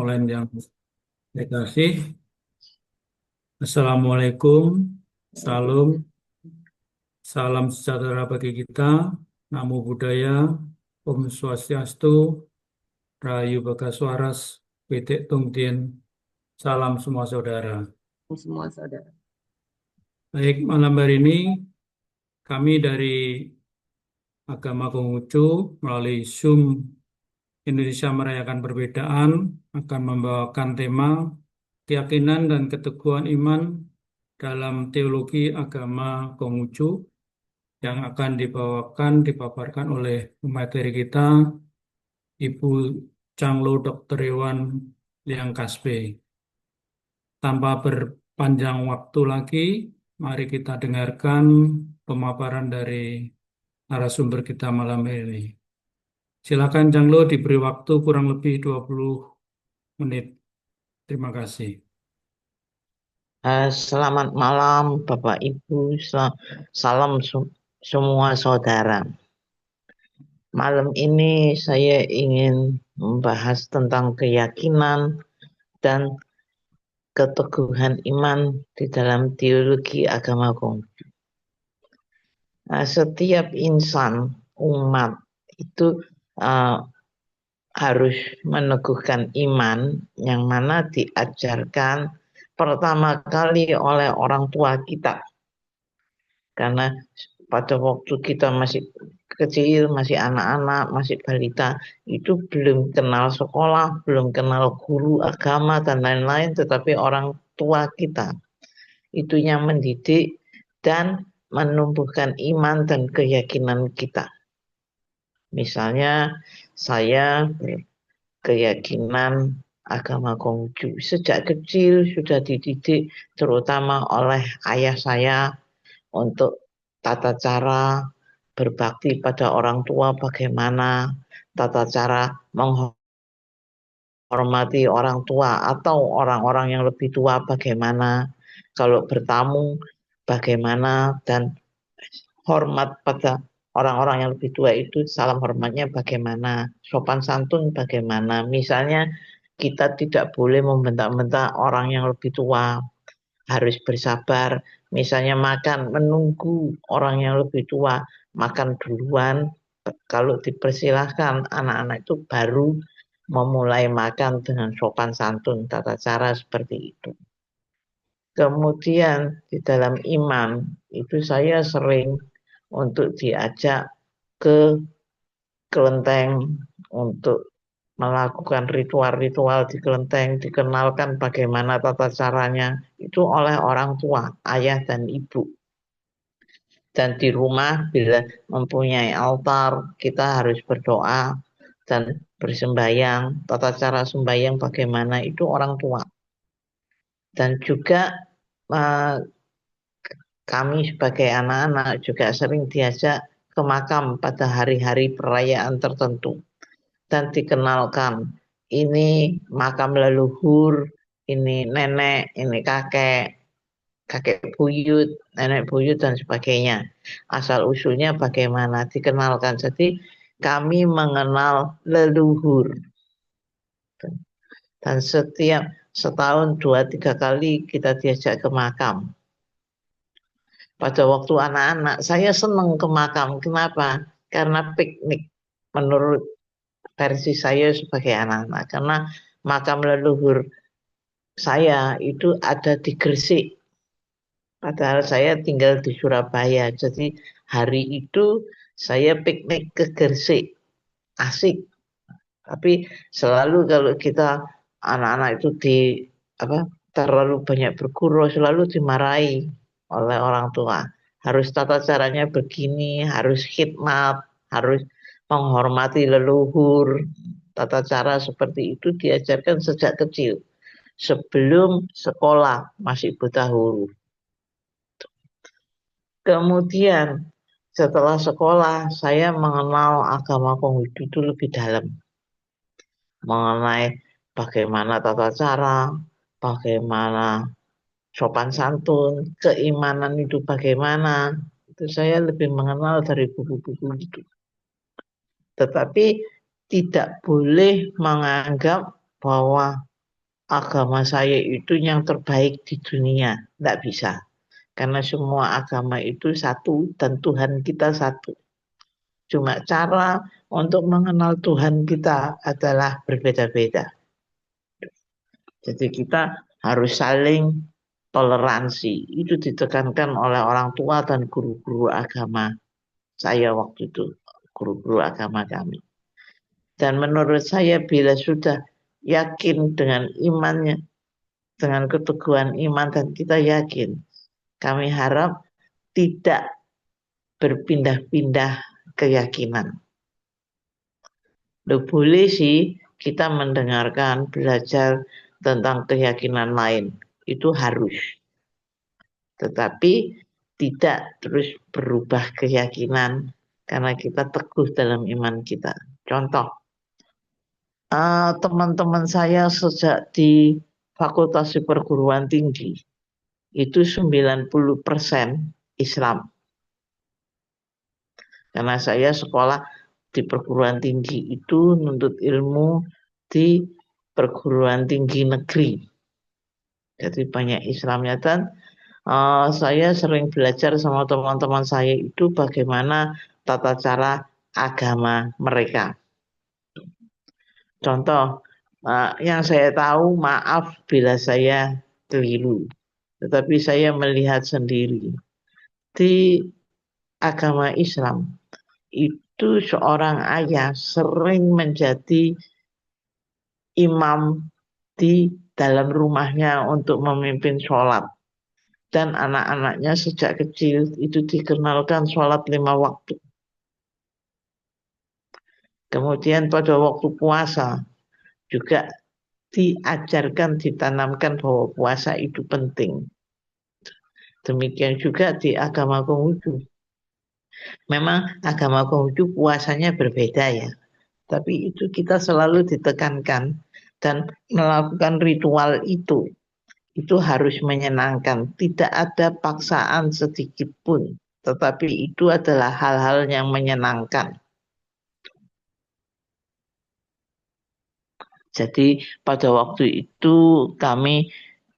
online yang saya kasih. Assalamualaikum, salam, salam sejahtera bagi kita, Namo Buddhaya, Om Swastiastu, Rahayu Bagaswaras, Pitik Tungtien, salam semua saudara. Semua saudara. Baik, malam hari ini kami dari Agama Konghucu melalui Zoom Indonesia Merayakan Perbedaan akan membawakan tema keyakinan dan keteguhan iman dalam teologi agama Konghucu yang akan dipaparkan oleh pemateri kita, Ibu Changlo Dr. Hewan Liang Kasbe. Tanpa berpanjang waktu lagi, mari kita dengarkan pemaparan dari narasumber kita malam ini. Silakan Changlo, diberi waktu kurang lebih 20 menit. Terima kasih. Selamat malam Bapak Ibu, salam semua saudara. Malam ini saya ingin membahas tentang keyakinan dan keteguhan iman di dalam teologi agama Konghucu. Setiap insan, umat itu uh, harus meneguhkan iman yang mana diajarkan pertama kali oleh orang tua kita. Karena pada waktu kita masih kecil, masih anak-anak, masih balita, itu belum kenal sekolah, belum kenal guru agama dan lain-lain, tetapi orang tua kita itu yang mendidik dan menumbuhkan iman dan keyakinan kita. Misalnya saya berkeyakinan agama Konghucu. Sejak kecil sudah dididik terutama oleh ayah saya untuk tata cara berbakti pada orang tua bagaimana, tata cara menghormati orang tua atau orang-orang yang lebih tua bagaimana, kalau bertamu bagaimana, dan hormat pada orang-orang yang lebih tua itu salam hormatnya bagaimana, sopan santun bagaimana. Misalnya kita tidak boleh membentak-bentak orang yang lebih tua, harus bersabar. Misalnya makan, menunggu orang yang lebih tua makan duluan. Kalau dipersilahkan anak-anak itu baru memulai makan dengan sopan santun, tata cara seperti itu. Kemudian di dalam iman itu saya sering untuk diajak ke kelenteng untuk melakukan ritual-ritual di kelenteng, dikenalkan bagaimana tata caranya, itu oleh orang tua, ayah dan ibu. Dan di rumah bila mempunyai altar, kita harus berdoa dan bersembayang. Tata cara sembahyang bagaimana itu orang tua. Dan juga kami sebagai anak-anak juga sering diajak ke makam pada hari-hari perayaan tertentu. Dan dikenalkan, ini makam leluhur, ini nenek, ini kakek, kakek buyut, nenek buyut dan sebagainya. Asal usulnya bagaimana dikenalkan. Jadi kami mengenal leluhur. Dan setiap setahun 2-3 kali kita diajak ke makam. Pada waktu anak-anak saya senang ke makam. Kenapa? Karena piknik. Menurut versi saya sebagai anak-anak. Karena makam leluhur saya itu ada di Gresik. Padahal saya tinggal di Surabaya. Jadi hari itu saya piknik ke Gresik. Asik. Tapi selalu kalau kita anak-anak itu terlalu banyak berguru, selalu dimarahi oleh orang tua. Harus tata caranya begini, harus khidmat, harus menghormati leluhur. Tata cara seperti itu diajarkan sejak kecil. Sebelum sekolah masih buta huruf. Kemudian setelah sekolah saya mengenal agama Konghucu itu lebih dalam. Mengenai bagaimana tata cara, bagaimana sopan santun, keimanan itu bagaimana. Itu saya lebih mengenal dari buku-buku itu. Tetapi tidak boleh menganggap bahwa agama saya itu yang terbaik di dunia. Tidak bisa. Karena semua agama itu satu dan Tuhan kita satu. Cuma cara untuk mengenal Tuhan kita adalah berbeda-beda. Jadi kita harus saling toleransi. Itu ditekankan oleh orang tua dan guru-guru agama saya waktu itu. Guru-guru agama kami. Dan menurut saya bila sudah yakin dengan imannya, dengan keteguhan iman dan kita yakin, kami harap tidak berpindah-pindah keyakinan. Loh, boleh sih kita mendengarkan, belajar tentang keyakinan lain. Itu harus. Tetapi tidak terus berubah keyakinan karena kita teguh dalam iman kita. Contoh, teman-teman saya sejak di Fakultas Perguruan Tinggi itu 90% Islam. Karena saya sekolah di perguruan tinggi itu nuntut ilmu di perguruan tinggi negeri. Jadi banyak Islamnya dan saya sering belajar sama teman-teman saya itu bagaimana tata cara agama mereka. Contoh, yang saya tahu, maaf bila saya keliru, tetapi saya melihat sendiri di agama Islam itu seorang ayah sering menjadi imam di dalam rumahnya untuk memimpin sholat. Dan anak-anaknya sejak kecil itu dikenalkan sholat 5 waktu. Kemudian pada waktu puasa juga diajarkan, ditanamkan bahwa puasa itu penting. Demikian juga di agama Konghucu. Memang agama Konghucu puasanya berbeda ya. Tapi itu kita selalu ditekankan dan melakukan ritual itu harus menyenangkan. Tidak ada paksaan sedikit pun. Tetapi itu adalah hal-hal yang menyenangkan. Jadi pada waktu itu kami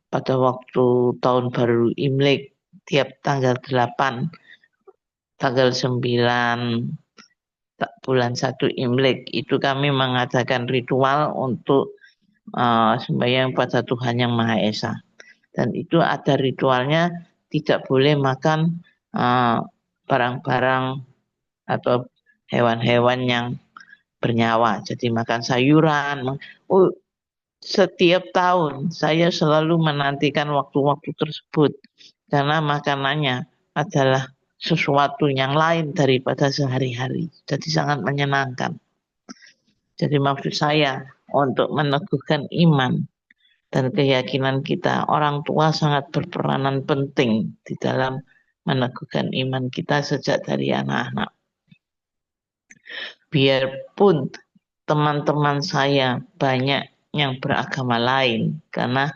pada waktu tahun baru Imlek tiap tanggal 8, tanggal 9 bulan 1 Imlek itu kami mengadakan ritual untuk sembahyang pada Tuhan Yang Maha Esa. Dan itu ada ritualnya tidak boleh makan barang-barang atau hewan-hewan yang bernyawa. Jadi makan sayuran. Setiap tahun saya selalu menantikan waktu-waktu tersebut karena makanannya adalah sesuatu yang lain daripada sehari-hari. Jadi sangat menyenangkan. Jadi maksud saya untuk meneguhkan iman dan keyakinan kita, orang tua sangat berperanan penting di dalam meneguhkan iman kita sejak dari anak-anak. Biarpun teman-teman saya banyak yang beragama lain, karena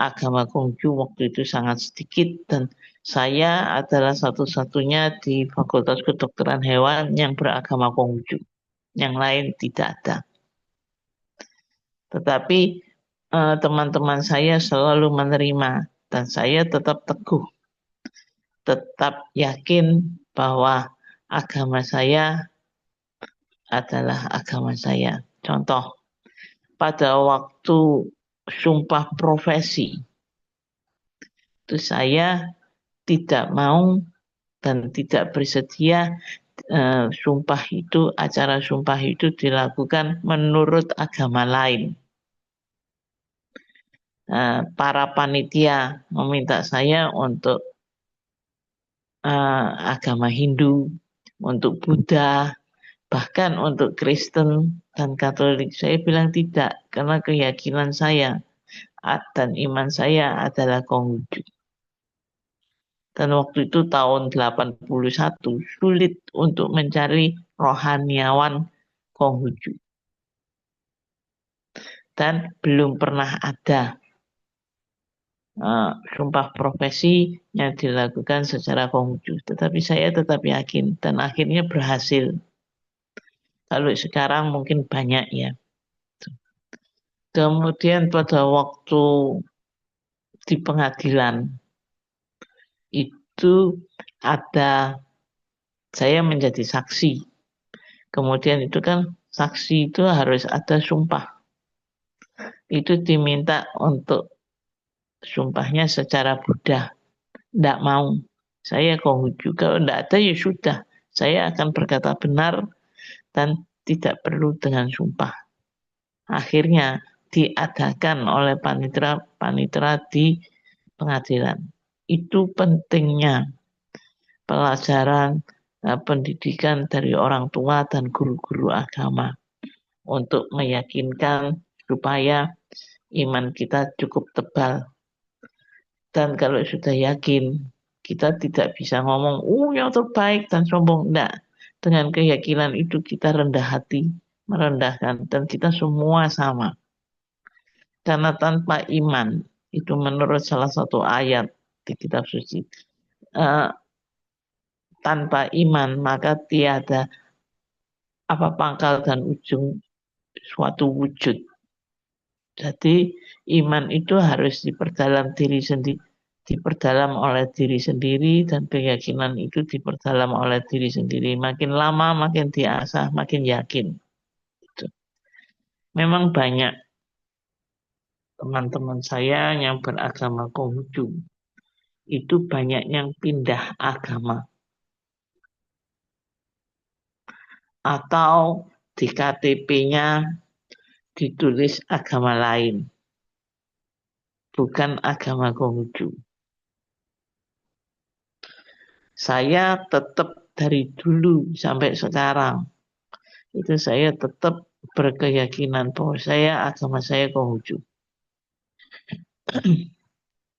agama Konghucu waktu itu sangat sedikit dan saya adalah satu-satunya di Fakultas Kedokteran Hewan yang beragama Konghucu. Yang lain tidak ada. Tetapi teman-teman saya selalu menerima dan saya tetap teguh, tetap yakin bahwa agama saya adalah agama saya. Contoh, pada waktu sumpah profesi, itu saya tidak mau dan tidak bersedia acara sumpah itu dilakukan menurut agama lain. Para panitia meminta saya untuk agama Hindu, untuk Buddha, bahkan untuk Kristen dan Katolik. Saya bilang tidak, karena keyakinan saya dan iman saya adalah Konghucu. Dan waktu itu tahun 81 sulit untuk mencari rohaniawan Konghucu. Dan belum pernah ada sumpah profesi yang dilakukan secara Konghucu. Tetapi saya tetap yakin dan akhirnya berhasil. Kalau sekarang mungkin banyak ya. Kemudian pada waktu di pengadilan itu ada saya menjadi saksi. Kemudian itu kan saksi itu harus ada sumpah. Itu diminta untuk sumpahnya secara Buddha. Tidak mau. Saya Konghucu. Kalau tidak ada ya sudah. Saya akan berkata benar dan tidak perlu dengan sumpah. Akhirnya diadakan oleh panitera di pengadilan. Itu pentingnya pelajaran pendidikan dari orang tua dan guru-guru agama untuk meyakinkan supaya iman kita cukup tebal. Dan kalau sudah yakin, kita tidak bisa ngomong, yang terbaik dan sombong. Enggak. Dengan keyakinan itu kita rendah hati, merendahkan. Dan kita semua sama. Karena tanpa iman, itu menurut salah satu ayat di kitab suci, uh, tanpa iman maka tiada apa pangkal dan ujung suatu wujud. Jadi iman itu harus diperdalam oleh diri sendiri dan keyakinan itu diperdalam oleh diri sendiri. Makin lama makin diasah, makin yakin. Gitu. Memang banyak teman-teman saya yang beragama Konghucu. Itu banyak yang pindah agama. Atau di KTP-nya ditulis agama lain. Bukan agama Konghucu. Saya tetap dari dulu sampai sekarang itu saya tetap berkeyakinan bahwa agama saya Konghucu.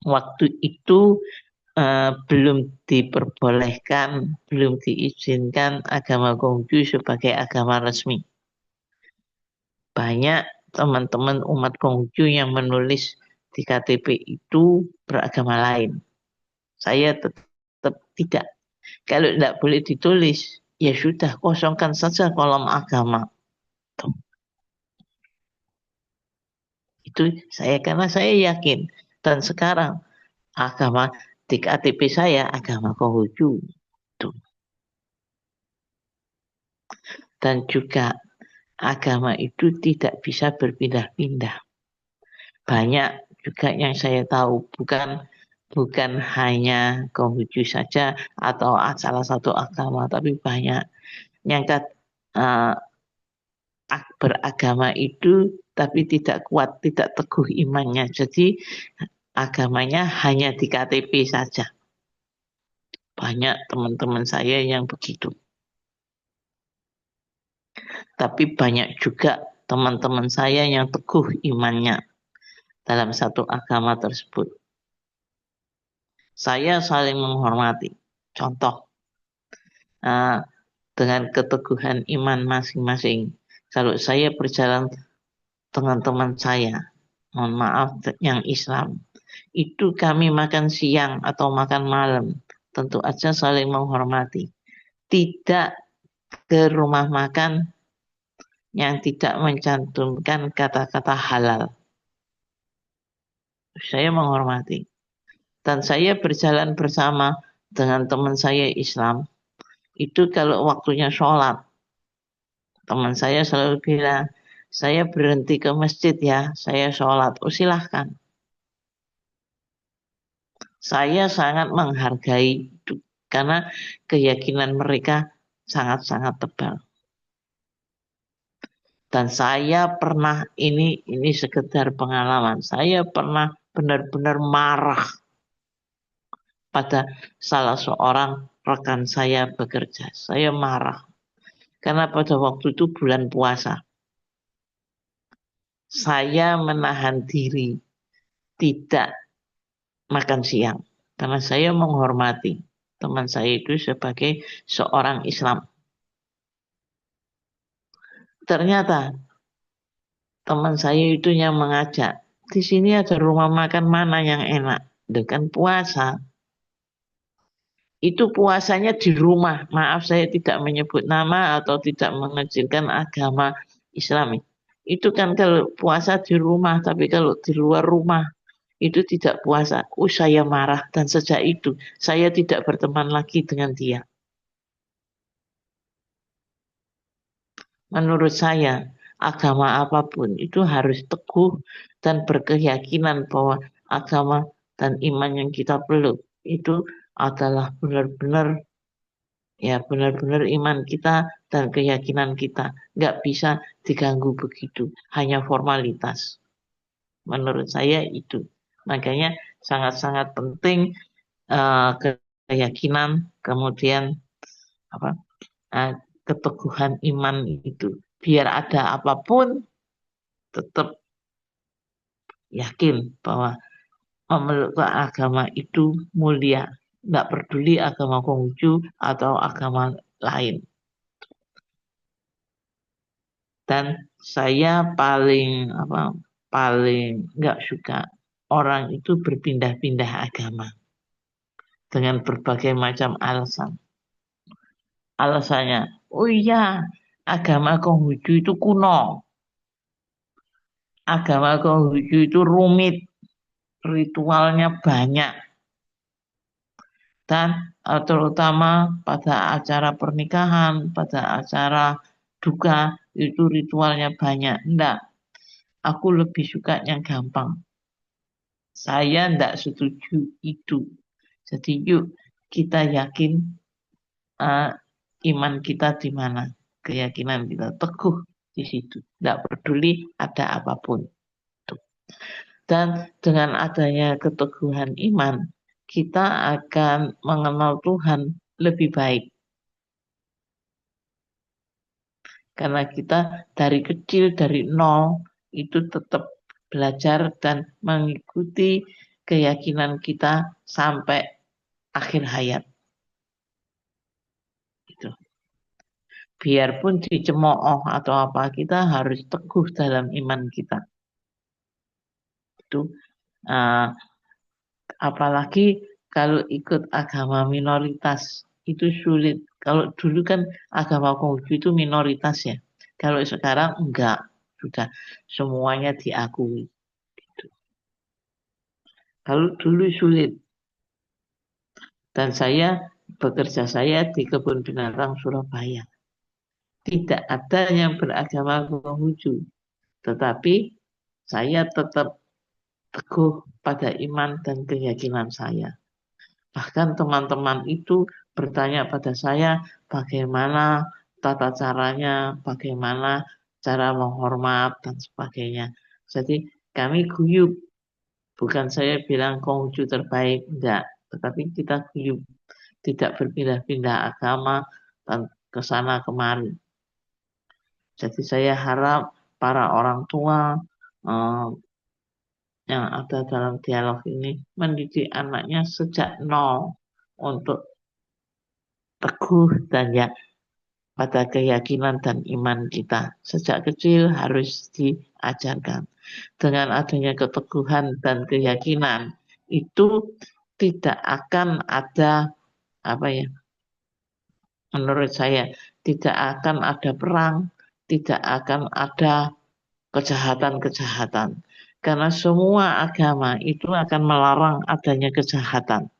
Waktu itu belum diperbolehkan, belum diizinkan agama Konghucu sebagai agama resmi. Banyak teman-teman umat Konghucu yang menulis di KTP itu beragama lain. Saya tetap tidak. Kalau tidak boleh ditulis, ya sudah, kosongkan saja kolom agama. Itu saya, karena saya yakin. Dan sekarang agama di KTP saya agama Konghucu. Dan juga agama itu tidak bisa berpindah-pindah. Banyak juga yang saya tahu, bukan hanya Konghucu saja atau salah satu agama, tapi banyak yang beragama itu tapi tidak kuat, tidak teguh imannya. Jadi agamanya hanya di KTP saja. Banyak teman-teman saya yang begitu. Tapi banyak juga teman-teman saya yang teguh imannya dalam satu agama tersebut. Saya saling menghormati. Contoh, dengan keteguhan iman masing-masing. Kalau saya berjalan dengan teman saya, mohon maaf yang Islam, itu kami makan siang atau makan malam, tentu aja saling menghormati. Tidak ke rumah makan yang tidak mencantumkan kata-kata halal. Saya menghormati. Dan saya berjalan bersama dengan teman saya Islam. Itu kalau waktunya sholat, teman saya selalu bilang, saya berhenti ke masjid ya, saya sholat. Oh silahkan. Saya sangat menghargai itu karena keyakinan mereka sangat-sangat tebal. Dan saya pernah, ini sekedar pengalaman, saya pernah benar-benar marah pada salah seorang rekan saya bekerja. Saya marah karena pada waktu itu bulan puasa. Saya menahan diri tidak makan siang karena saya menghormati teman saya itu sebagai seorang Islam. Ternyata teman saya itu yang mengajak, di sini ada rumah makan mana yang enak, dengan puasa. Itu puasanya di rumah. Maaf saya tidak menyebut nama atau tidak mengecilkan agama Islam. Itu kan kalau puasa di rumah, tapi kalau di luar rumah itu tidak puasa. Saya marah dan sejak itu saya tidak berteman lagi dengan dia. Menurut saya, agama apapun itu harus teguh dan berkeyakinan bahwa agama dan iman yang kita peluk itu adalah benar-benar ya benar-benar iman kita dan keyakinan kita. Nggak bisa diganggu begitu, hanya formalitas. Menurut saya itu. Makanya sangat-sangat penting keyakinan, kemudian apa keteguhan iman itu. Biar ada apapun tetap yakin bahwa memeluk agama itu mulia. Nggak peduli agama Konghucu atau agama lain. Dan saya paling nggak suka orang itu berpindah-pindah agama dengan berbagai macam alasan. Alasannya, oh iya, agama Konghucu itu kuno, agama Konghucu itu rumit, ritualnya banyak, dan terutama pada acara pernikahan, pada acara duka itu ritualnya banyak. Enggak, aku lebih suka yang gampang. Saya enggak setuju itu. Jadi yuk kita yakin uh, iman kita di mana, keyakinan kita teguh di situ. Enggak peduli ada apapun. Dan dengan adanya keteguhan iman, kita akan mengenal Tuhan lebih baik. Karena kita dari kecil, dari nol, itu tetap belajar dan mengikuti keyakinan kita sampai akhir hayat. Gitu. Biarpun dicemooh atau apa, kita harus teguh dalam iman kita. Itu uh, apalagi kalau ikut agama minoritas itu sulit. Kalau dulu kan agama Konghucu itu minoritas ya. Kalau sekarang enggak, sudah semuanya diakui. Kalau dulu sulit dan saya di kebun binatang Surabaya. Tidak ada yang beragama Konghucu, tetapi saya tetap teguh pada iman dan keyakinan saya. Bahkan teman-teman itu bertanya pada saya bagaimana tata caranya, bagaimana cara menghormat dan sebagainya. Jadi kami guyup, bukan saya bilang Konghucu terbaik, enggak. Tetapi kita guyup, tidak berpindah-pindah agama dan ke sana kemari. Jadi saya harap para orang tua eh, yang ada dalam dialog ini mendidik anaknya sejak nol untuk teguh dan ya pada keyakinan dan iman kita. Sejak kecil harus diajarkan. Dengan adanya keteguhan dan keyakinan itu tidak akan ada apa ya? Menurut saya tidak akan ada perang, tidak akan ada kejahatan-kejahatan. Karena semua agama itu akan melarang adanya kejahatan.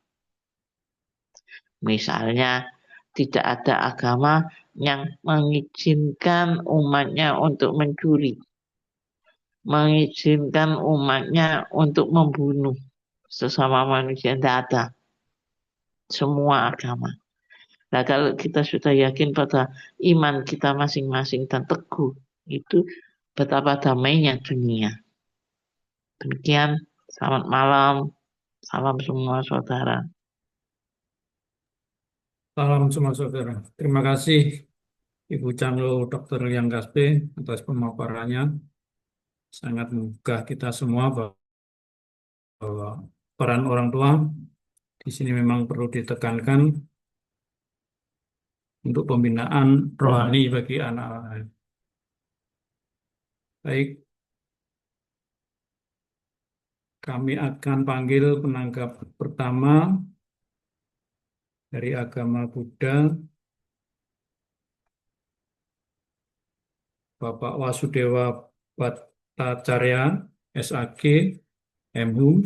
Misalnya tidak ada agama yang mengizinkan umatnya untuk mencuri, mengizinkan umatnya untuk membunuh sesama manusia, tidak ada. Semua agama. Nah, kalau kita sudah yakin pada iman kita masing-masing dan teguh, itu betapa damainya dunia. Demikian, selamat malam, salam semua saudara. Salam semua saudara. Terima kasih Ibu Chanlo Dr. Liang Kaspe atas pemaparannya. Sangat menggugah kita semua bahwa peran orang tua di sini memang perlu ditekankan untuk pembinaan rohani bagi anak-anak. Baik, kami akan panggil penanggap pertama dari agama Buddha, Bapak Wasudewa Bhattacharya, SAG, MHU,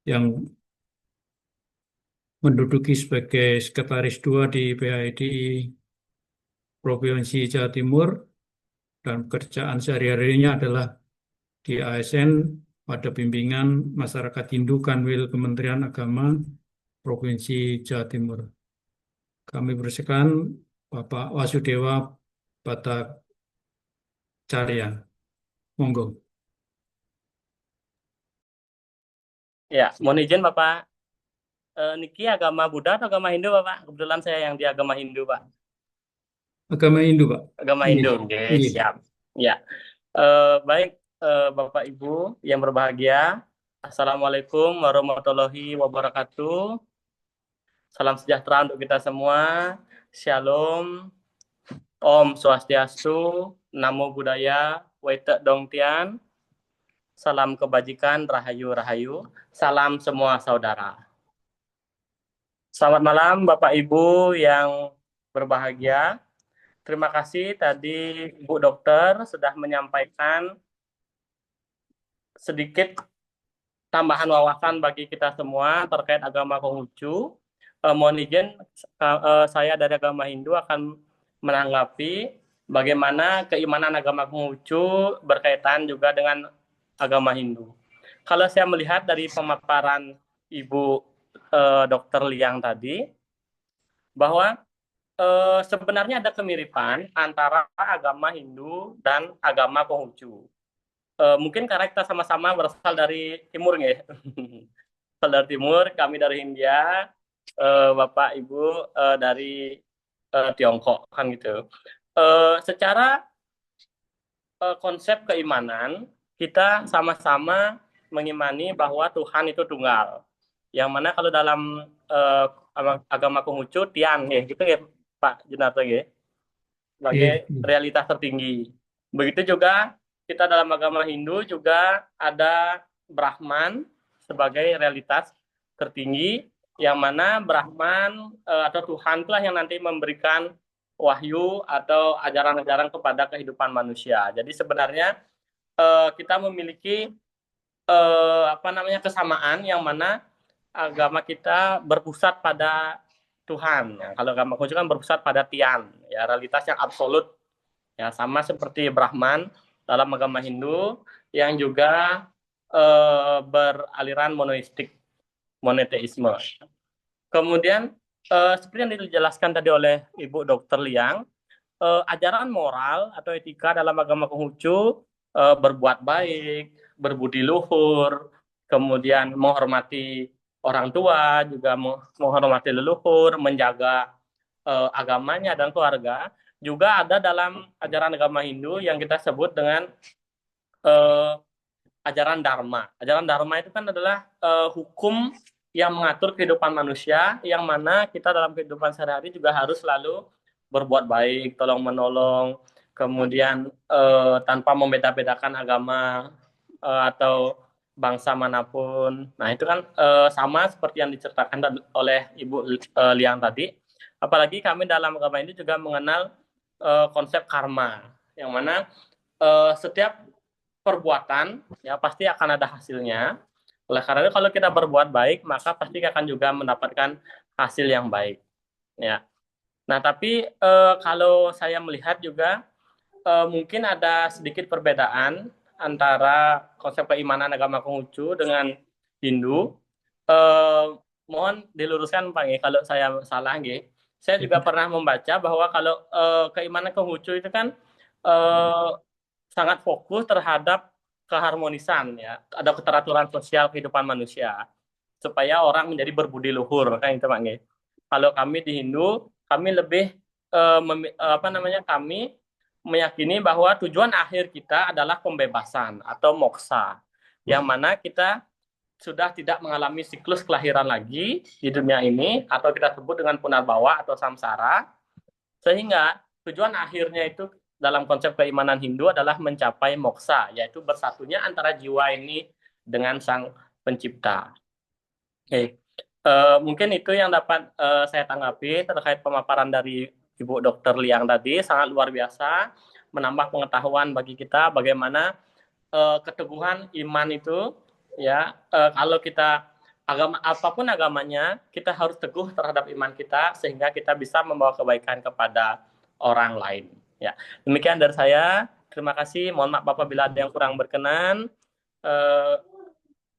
yang menduduki sebagai Sekretaris 2 di PAIDI Provinsi Jawa Timur, dan pekerjaan sehari-harinya adalah di ASN pada bimbingan masyarakat Hindu Kanwil Kementerian Agama Provinsi Jawa Timur. Kami persilakan Bapak Wasudewa Bhattacharya. Monggo. Ya, mohon izin Bapak, Niki agama Buddha atau agama Hindu Bapak? Kebetulan saya yang di agama Hindu Pak. Agama Hindu, Pak. Agama Iya. Hindu, oke, Iya. siap. Ya, baik Bapak Ibu yang berbahagia, Assalamualaikum warahmatullahi wabarakatuh. Salam sejahtera untuk kita semua. Shalom, Om Swastiastu, Namo Buddhaya, Waitek Dong Tian. Salam kebajikan, rahayu rahayu. Salam semua saudara. Selamat malam Bapak Ibu yang berbahagia. Terima kasih tadi Bu Dokter sudah menyampaikan sedikit tambahan wawasan bagi kita semua terkait agama Konghucu. Mohon izin saya dari agama Hindu akan menanggapi bagaimana keimanan agama Konghucu berkaitan juga dengan agama Hindu. Kalau saya melihat dari pemaparan Ibu Dokter Liang tadi, bahwa sebenarnya ada kemiripan antara agama Hindu dan agama Konghucu. Mungkin karena kita sama-sama berasal dari timur, ya. Berasal dari timur, kami dari India, Bapak Ibu dari Tiongkok, kan gitu. Secara konsep keimanan, kita sama-sama mengimani bahwa Tuhan itu tunggal. Yang mana kalau dalam agama Konghucu, Tian, ya, gitu ya Pak Junarto, ya, sebagai realitas tertinggi. Begitu juga kita dalam agama Hindu juga ada Brahman sebagai realitas tertinggi, yang mana Brahman atau Tuhan itulah yang nanti memberikan wahyu atau ajaran-ajaran kepada kehidupan manusia. Jadi sebenarnya kita memiliki kesamaan, yang mana agama kita berpusat pada Tuhan. Ya, kalau agama Konghucu kan berpusat pada Tian, ya, realitas yang absolut. Ya, sama seperti Brahman dalam agama Hindu yang juga beraliran monoteisme. Kemudian seperti yang dijelaskan tadi oleh Ibu Dokter Liang, ajaran moral atau etika dalam agama Konghucu berbuat baik, berbudi luhur, kemudian menghormati orang tua, juga menghormati leluhur, menjaga agamanya dan keluarga, juga ada dalam ajaran agama Hindu yang kita sebut dengan ajaran Dharma. Ajaran Dharma itu kan adalah hukum yang mengatur kehidupan manusia, yang mana kita dalam kehidupan sehari-hari juga harus selalu berbuat baik, tolong-menolong, kemudian tanpa membeda-bedakan agama atau bangsa manapun. Nah, itu kan sama seperti yang diceritakan oleh Ibu Liang tadi. Apalagi kami dalam agama ini juga mengenal konsep karma, yang mana setiap perbuatan ya pasti akan ada hasilnya. Oleh karena itu kalau kita berbuat baik, maka pasti akan juga mendapatkan hasil yang baik. Ya. Nah, tapi kalau saya melihat juga mungkin ada sedikit perbedaan antara konsep keimanan agama Konghucu dengan Hindu. Mohon diluruskan Pak, kalau saya salah, nggih. Saya juga pernah membaca bahwa kalau keimanan Konghucu itu kan sangat fokus terhadap keharmonisan, ya, ada keteraturan sosial kehidupan manusia supaya orang menjadi berbudi luhur, kan itu Pak, nggih. Kalau kami di Hindu, kami lebih kami meyakini bahwa tujuan akhir kita adalah pembebasan atau moksa, yang mana kita sudah tidak mengalami siklus kelahiran lagi di dunia ini, atau kita sebut dengan punarbawa atau samsara, sehingga tujuan akhirnya itu dalam konsep keimanan Hindu adalah mencapai moksa, yaitu bersatunya antara jiwa ini dengan Sang Pencipta. Oke. Mungkin itu yang dapat saya tanggapi terkait pemaparan dari Ibu Dokter Liang tadi, sangat luar biasa. menambah pengetahuan bagi kita bagaimana keteguhan iman itu ya, kalau kita agama apapun agamanya, kita harus teguh terhadap iman kita sehingga kita bisa membawa kebaikan kepada orang lain. Ya, demikian dari saya. Terima kasih. Mohon maaf apabila ada yang kurang berkenan. Eh,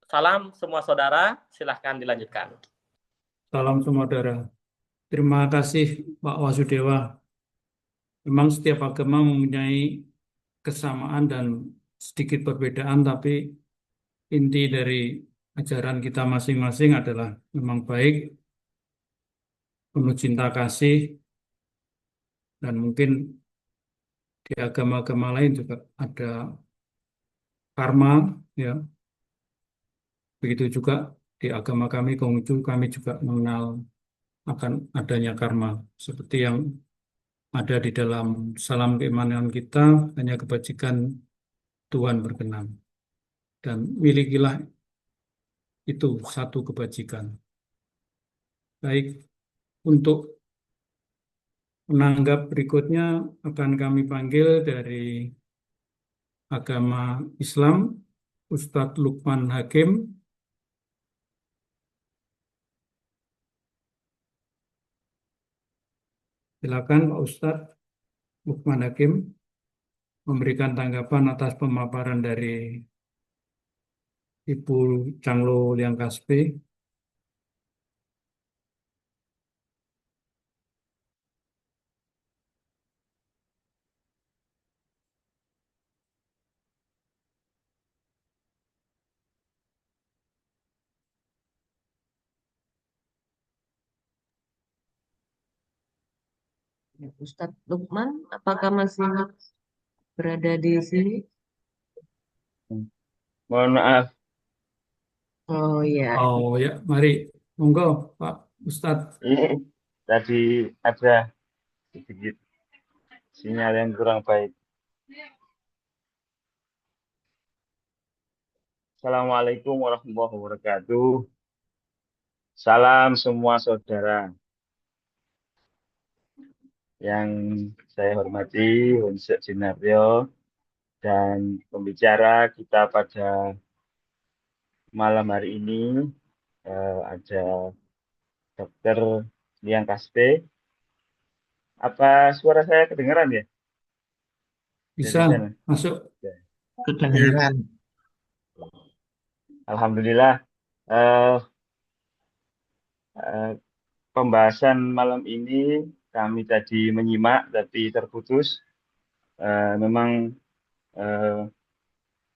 Salam semua saudara. Silahkan dilanjutkan. Salam semua saudara. Terima kasih Pak Wasudewa. Memang setiap agama mempunyai kesamaan dan sedikit perbedaan, tapi inti dari ajaran kita masing-masing adalah memang baik, penuh cinta kasih, dan mungkin di agama-agama lain juga ada karma, ya. Begitu juga di agama kami, Konghucu, kami juga mengenal akan adanya karma. Seperti yang ada di dalam salam keimanan kita, hanya kebajikan Tuhan berkenan. Dan milikilah itu satu kebajikan. Baik, untuk menanggap berikutnya akan kami panggil dari agama Islam, Ustadz Lukman Hakim. Silakan Pak Ustadz Lukman Hakim memberikan tanggapan atas pemaparan dari Ibu Changlo Liang Kaspe. Ustadz Lukman, apakah masih berada di sini? Mohon maaf, Oh ya, Oh ya, mari. Monggo Pak Ustadz. ini tadi ada sedikit sinyal yang kurang baik. Assalamualaikum warahmatullahi wabarakatuh. Salam semua saudara yang saya hormati, Hunse Jinaryo, dan pembicara kita pada malam hari ini ada Dr. Liang Kaspe. Apa suara saya kedengaran ya? Bisa Dari sana? masuk. Kedengaran. Alhamdulillah. Eh, eh, Pembahasan malam ini kami tadi menyimak tapi terputus. Memang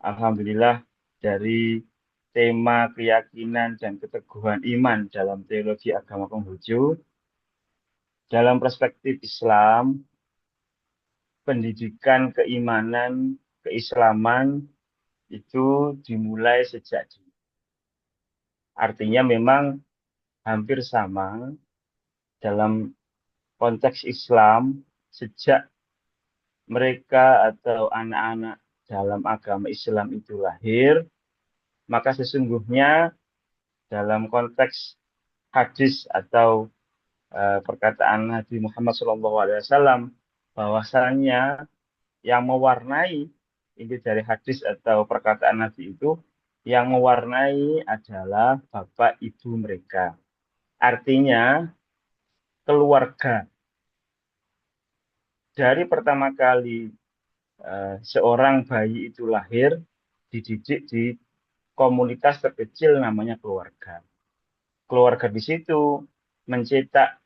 alhamdulillah dari tema keyakinan dan keteguhan iman dalam teologi agama Konghucu, dalam perspektif Islam, pendidikan keimanan, keislaman itu dimulai sejak dini. Artinya memang hampir sama dalam konteks Islam sejak mereka atau anak-anak dalam agama Islam itu lahir, maka sesungguhnya dalam konteks hadis atau perkataan Nabi Muhammad SAW bahwasanya yang mewarnai ini dari hadis atau perkataan Nabi itu yang mewarnai adalah bapak ibu mereka. Artinya keluarga. Dari pertama kali seorang bayi itu lahir, dididik di komunitas terkecil namanya keluarga. Keluarga di situ mencetak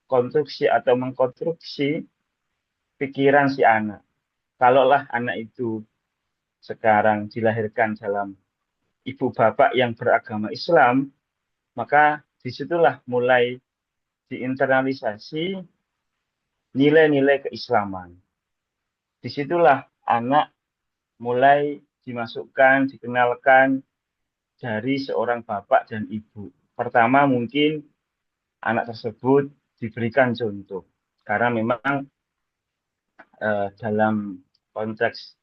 konstruksi atau mengkonstruksi pikiran si anak. Kalaulah anak itu sekarang dilahirkan dalam ibu bapak yang beragama Islam, maka disitulah mulai diinternalisasi nilai-nilai keislaman. Disitulah anak mulai dimasukkan, dikenalkan dari seorang bapak dan ibu. Pertama mungkin anak tersebut diberikan contoh. Karena memang dalam konteks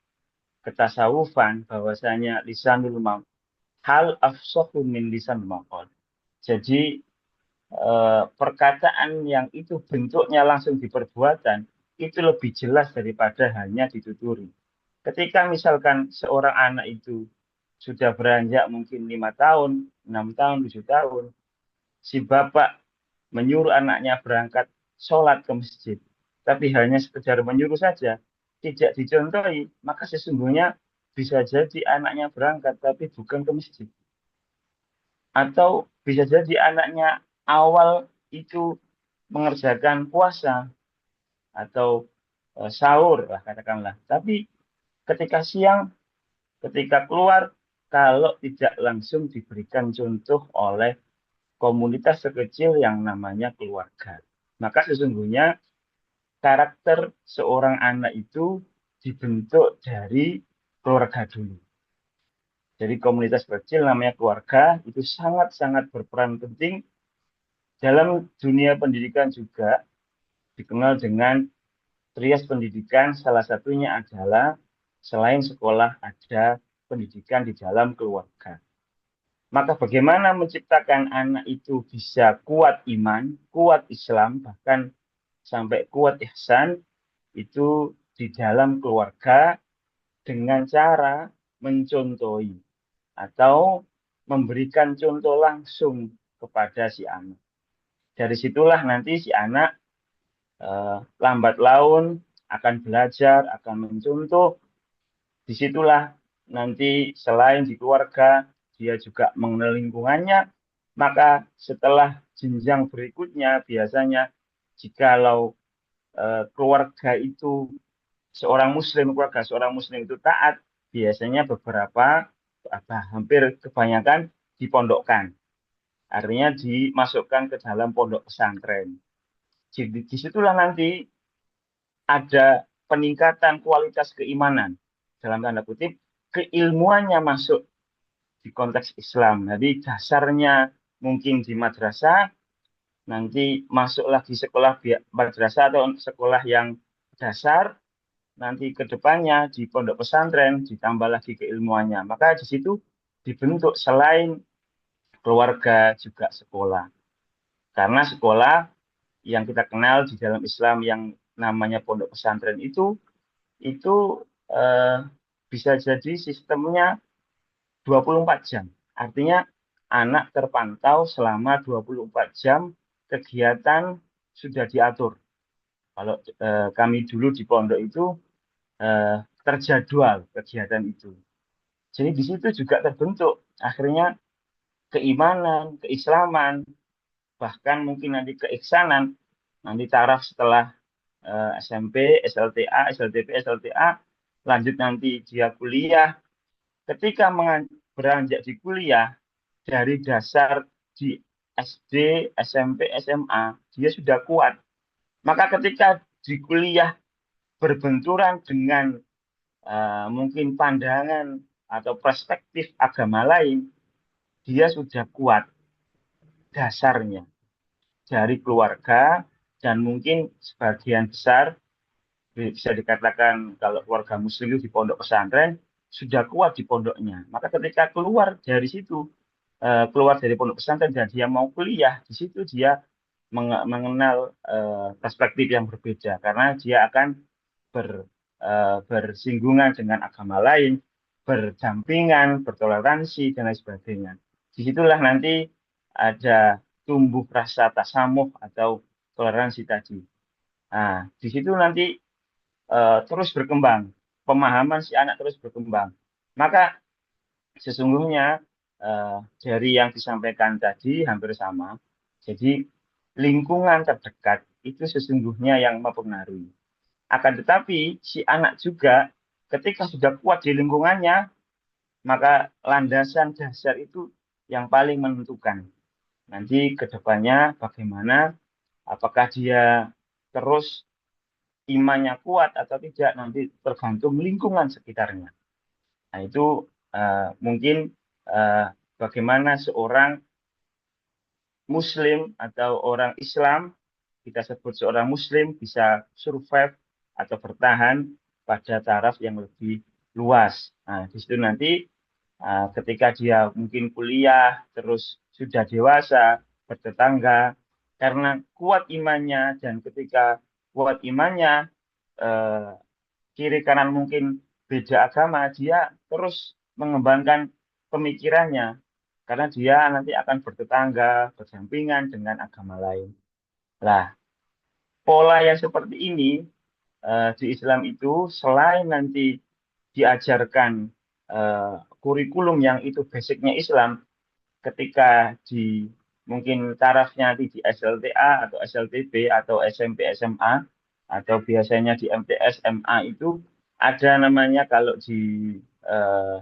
ketasawufan bahwasanya lisanul maqal hal afsahu min lisan maqal. Jadi perkataan yang itu bentuknya langsung di perbuatan itu lebih jelas daripada hanya dituturi. Ketika misalkan seorang anak itu sudah beranjak mungkin 5 tahun, 6 tahun, 7 tahun, si bapak menyuruh anaknya berangkat sholat ke masjid, tapi hanya sekedar menyuruh saja, tidak dicontohi, maka sesungguhnya bisa jadi anaknya berangkat tapi bukan ke masjid. Atau bisa jadi anaknya awal itu mengerjakan puasa atau sahur lah katakanlah. Tapi ketika siang, ketika keluar, kalau tidak langsung diberikan contoh oleh komunitas terkecil yang namanya keluarga. Maka sesungguhnya karakter seorang anak itu dibentuk dari keluarga dulu. Jadi komunitas kecil namanya keluarga itu sangat-sangat berperan penting dalam dunia pendidikan juga dikenal dengan trias pendidikan, salah satunya adalah selain sekolah ada pendidikan di dalam keluarga. Maka bagaimana menciptakan anak itu bisa kuat iman, kuat Islam, bahkan sampai kuat ihsan, itu di dalam keluarga dengan cara mencontohi atau memberikan contoh langsung kepada si anak. Dari situlah nanti si anak lambat laun akan belajar, akan mencontoh. Disitulah nanti selain di keluarga, dia juga mengenal lingkungannya. Maka setelah jenjang berikutnya, biasanya jikalau keluarga itu keluarga seorang muslim itu taat, biasanya hampir kebanyakan dipondokkan. Artinya dimasukkan ke dalam pondok pesantren. Jadi disitulah nanti ada peningkatan kualitas keimanan. Dalam tanda kutip, keilmuannya masuk di konteks Islam. Jadi dasarnya mungkin di madrasah, nanti masuk lagi sekolah madrasah atau sekolah yang dasar, nanti ke depannya di pondok pesantren ditambah lagi keilmuannya. Maka di situ dibentuk selain keluarga juga sekolah. Karena sekolah yang kita kenal di dalam Islam yang namanya pondok pesantren itu bisa jadi sistemnya 24 jam. Artinya anak terpantau selama 24 jam, kegiatan sudah diatur. Kalau kami dulu di pondok itu terjadwal kegiatan itu. Jadi di situ juga terbentuk akhirnya keimanan, keislaman, bahkan mungkin nanti keihsanan, nanti taraf setelah SMP, SLTA, SLTP, SLTA, lanjut nanti dia kuliah. Ketika beranjak di kuliah, dari dasar di SD, SMP, SMA, dia sudah kuat. Maka ketika di kuliah berbenturan dengan mungkin pandangan atau perspektif agama lain, dia sudah kuat dasarnya dari keluarga dan mungkin sebagian besar bisa dikatakan kalau keluarga muslim di pondok pesantren sudah kuat di pondoknya. Maka ketika keluar dari situ, keluar dari pondok pesantren dan dia mau kuliah, di situ dia mengenal perspektif yang berbeda karena dia akan bersinggungan dengan agama lain, berdampingan, bertoleransi, dan lain sebagainya. Disitulah nanti ada tumbuh rasa tasamuh atau toleransi tadi. Nah, di situ nanti terus berkembang, pemahaman si anak terus berkembang. Maka sesungguhnya dari yang disampaikan tadi hampir sama. Jadi lingkungan terdekat itu sesungguhnya yang mempengaruhi. Akan tetapi si anak juga ketika sudah kuat di lingkungannya, maka landasan dasar itu yang paling menentukan. Nanti ke depannya bagaimana, apakah dia terus imannya kuat atau tidak, nanti tergantung lingkungan sekitarnya. Nah itu mungkin bagaimana seorang Muslim atau orang Islam, kita sebut seorang Muslim bisa survive atau bertahan pada taraf yang lebih luas. Nah, di situ nanti ketika dia mungkin kuliah, terus sudah dewasa, bertetangga, karena kuat imannya dan ketika kuat imannya, eh, kiri kanan mungkin beda agama, dia terus mengembangkan pemikirannya karena dia nanti akan bertetangga, berdampingan dengan agama lain. Lah, pola yang seperti ini di Islam itu selain nanti diajarkan kurikulum yang itu basicnya Islam, ketika di mungkin tarafnya nanti di SLTA atau SLTB atau SMP SMA atau biasanya di MTS MA itu ada namanya, kalau di eh,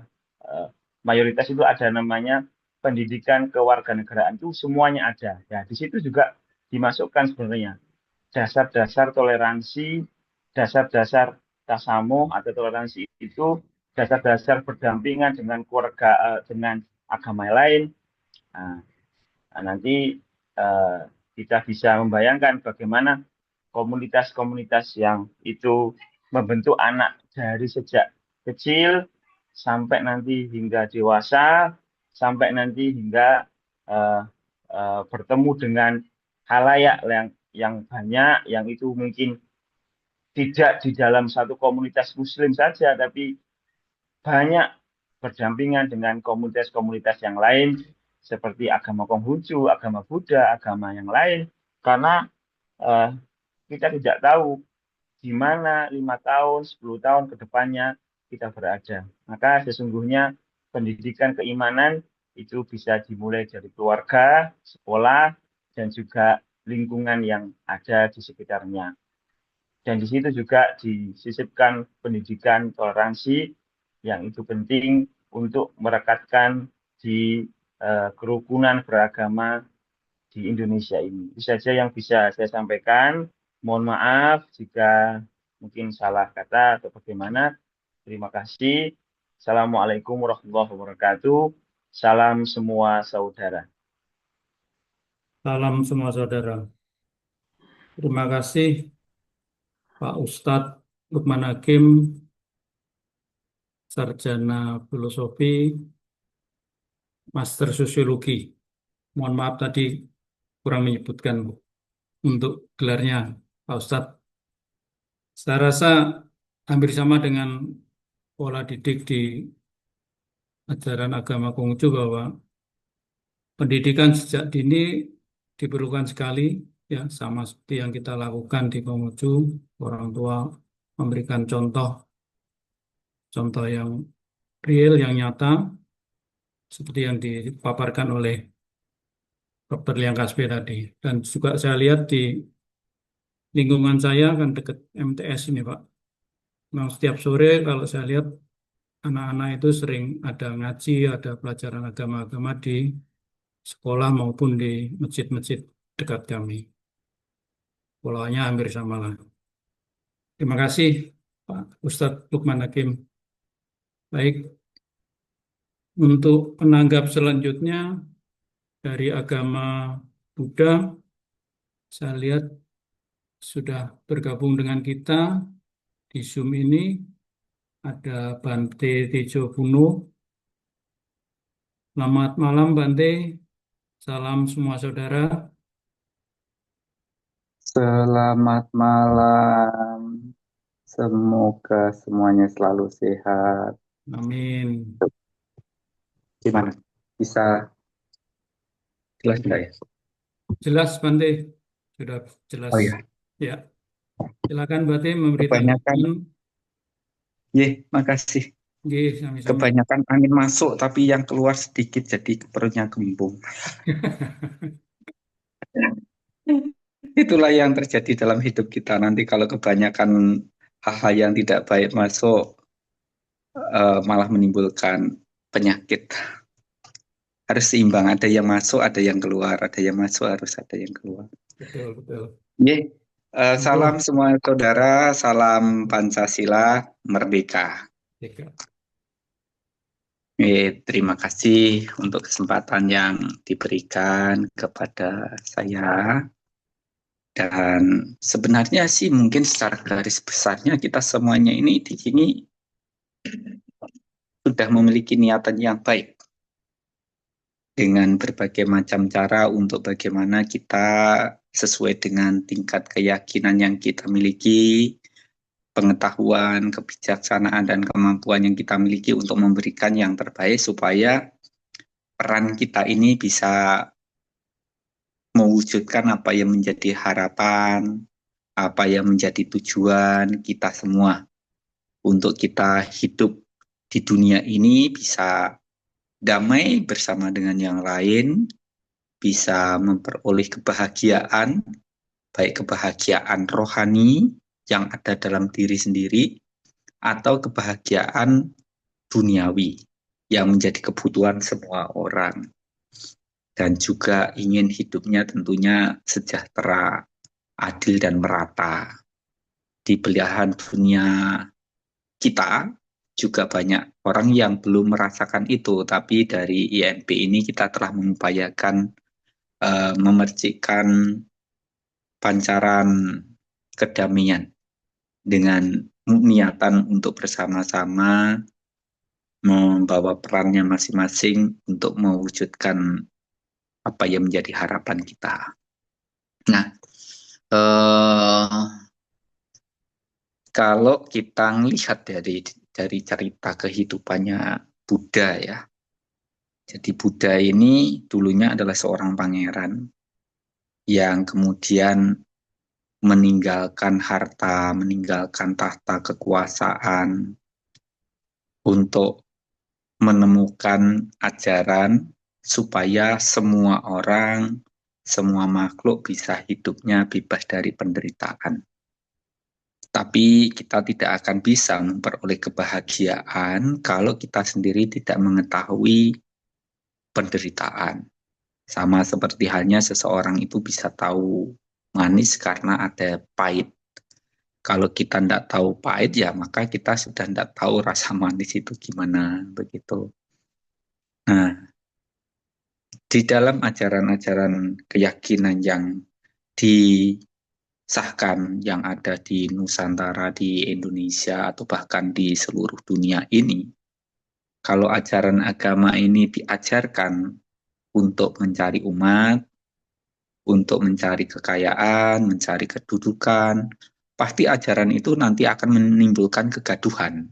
eh, mayoritas itu ada namanya pendidikan kewarganegaraan, itu semuanya ada. Ya, di situ juga dimasukkan sebenarnya dasar-dasar toleransi, dasar-dasar tasamuh atau toleransi itu, dasar-dasar berdampingan dengan keluarga, dengan agama lain. Nah, nanti eh, kita bisa membayangkan bagaimana komunitas-komunitas yang itu membentuk anak dari sejak kecil sampai nanti hingga dewasa, sampai nanti hingga eh, bertemu dengan halayak yang banyak, yang itu mungkin tidak di dalam satu komunitas Muslim saja, tapi banyak berdampingan dengan komunitas-komunitas yang lain seperti agama Konghucu, agama Buddha, agama yang lain, karena eh, kita tidak tahu di mana 5 tahun, 10 tahun ke depannya kita berada. Maka sesungguhnya pendidikan keimanan itu bisa dimulai dari keluarga, sekolah, dan juga lingkungan yang ada di sekitarnya. Dan di situ juga disisipkan pendidikan toleransi yang itu penting untuk merekatkan di kerukunan beragama di Indonesia ini. Itu saja yang bisa saya sampaikan. Mohon maaf jika mungkin salah kata atau bagaimana. Terima kasih. Assalamualaikum warahmatullahi wabarakatuh. Salam semua saudara. Salam semua saudara. Terima kasih Pak Ustadz Lukman Hakim, Sarjana Filosofi, Master Sosiologi. Mohon maaf tadi kurang menyebutkan untuk gelarnya Pak Ustadz. Saya rasa hampir sama dengan pola didik di ajaran agama Konghucu bahwa pendidikan sejak dini diperlukan sekali, ya sama seperti yang kita lakukan di Konghucu. Orang tua memberikan contoh yang real, yang nyata, seperti yang dipaparkan oleh Dr. Liang Kasbe tadi. Dan juga saya lihat di lingkungan saya kan dekat MTS ini, Pak. Memang setiap sore kalau saya lihat anak-anak itu sering ada ngaji, ada pelajaran agama-agama di sekolah maupun di masjid-masjid dekat kami. Polanya hampir sama lah. Terima kasih Pak Ustadz Lukman Hakim. Baik, untuk penanggap selanjutnya dari agama Buddha, saya lihat sudah bergabung dengan kita di Zoom ini. Ada Bante Tejo Puno. Selamat malam Bante, salam semua saudara. Selamat malam. Semoga semuanya selalu sehat. Amin. Gimana? Bisa jelas enggak ya? Jelas Bante, sudah jelas. Oh iya. Ya, silakan Bante memberi Kebanyakan, tanggapan. makasih. Nggih, sami-sami. Kebanyakan angin masuk tapi yang keluar sedikit jadi perutnya kembung. Itulah yang terjadi dalam hidup kita. Nanti kalau kebanyakan hal-hal yang tidak baik masuk, malah menimbulkan penyakit. Harus seimbang, ada yang masuk, ada yang keluar, ada yang masuk, harus ada yang keluar. Betul, betul. Salam semua saudara, salam Pancasila Merdeka. Terima kasih untuk kesempatan yang diberikan kepada saya. Dan sebenarnya sih mungkin secara garis besarnya kita semuanya ini di sini sudah memiliki niatan yang baik dengan berbagai macam cara untuk bagaimana kita sesuai dengan tingkat keyakinan yang kita miliki pengetahuan, kebijaksanaan, dan kemampuan yang kita miliki untuk memberikan yang terbaik supaya peran kita ini bisa mewujudkan apa yang menjadi harapan, apa yang menjadi tujuan kita semua untuk kita hidup di dunia ini bisa damai bersama dengan yang lain, bisa memperoleh kebahagiaan, baik kebahagiaan rohani yang ada dalam diri sendiri atau kebahagiaan duniawi yang menjadi kebutuhan semua orang. Dan juga ingin hidupnya tentunya sejahtera, adil dan merata. Di belahan dunia kita juga banyak orang yang belum merasakan itu, tapi dari IMP ini kita telah mengupayakan memercikkan pancaran kedamaian dengan niatan untuk bersama-sama membawa perannya masing-masing untuk mewujudkan apa yang menjadi harapan kita. Nah, kalau kita melihat dari cerita kehidupannya Buddha ya, jadi Buddha ini dulunya adalah seorang pangeran yang kemudian meninggalkan harta, meninggalkan tahta kekuasaan untuk menemukan ajaran supaya semua orang, semua makhluk bisa hidupnya bebas dari penderitaan. Tapi kita tidak akan bisa memperoleh kebahagiaan kalau kita sendiri tidak mengetahui penderitaan. Sama seperti halnya seseorang itu bisa tahu manis karena ada pahit. Kalau kita tidak tahu pahit, ya maka kita sudah tidak tahu rasa manis itu gimana, begitu. Nah, di dalam ajaran-ajaran keyakinan yang disahkan yang ada di Nusantara, di Indonesia, atau bahkan di seluruh dunia ini, kalau ajaran agama ini diajarkan untuk mencari umat, untuk mencari kekayaan, mencari kedudukan, pasti ajaran itu nanti akan menimbulkan kegaduhan.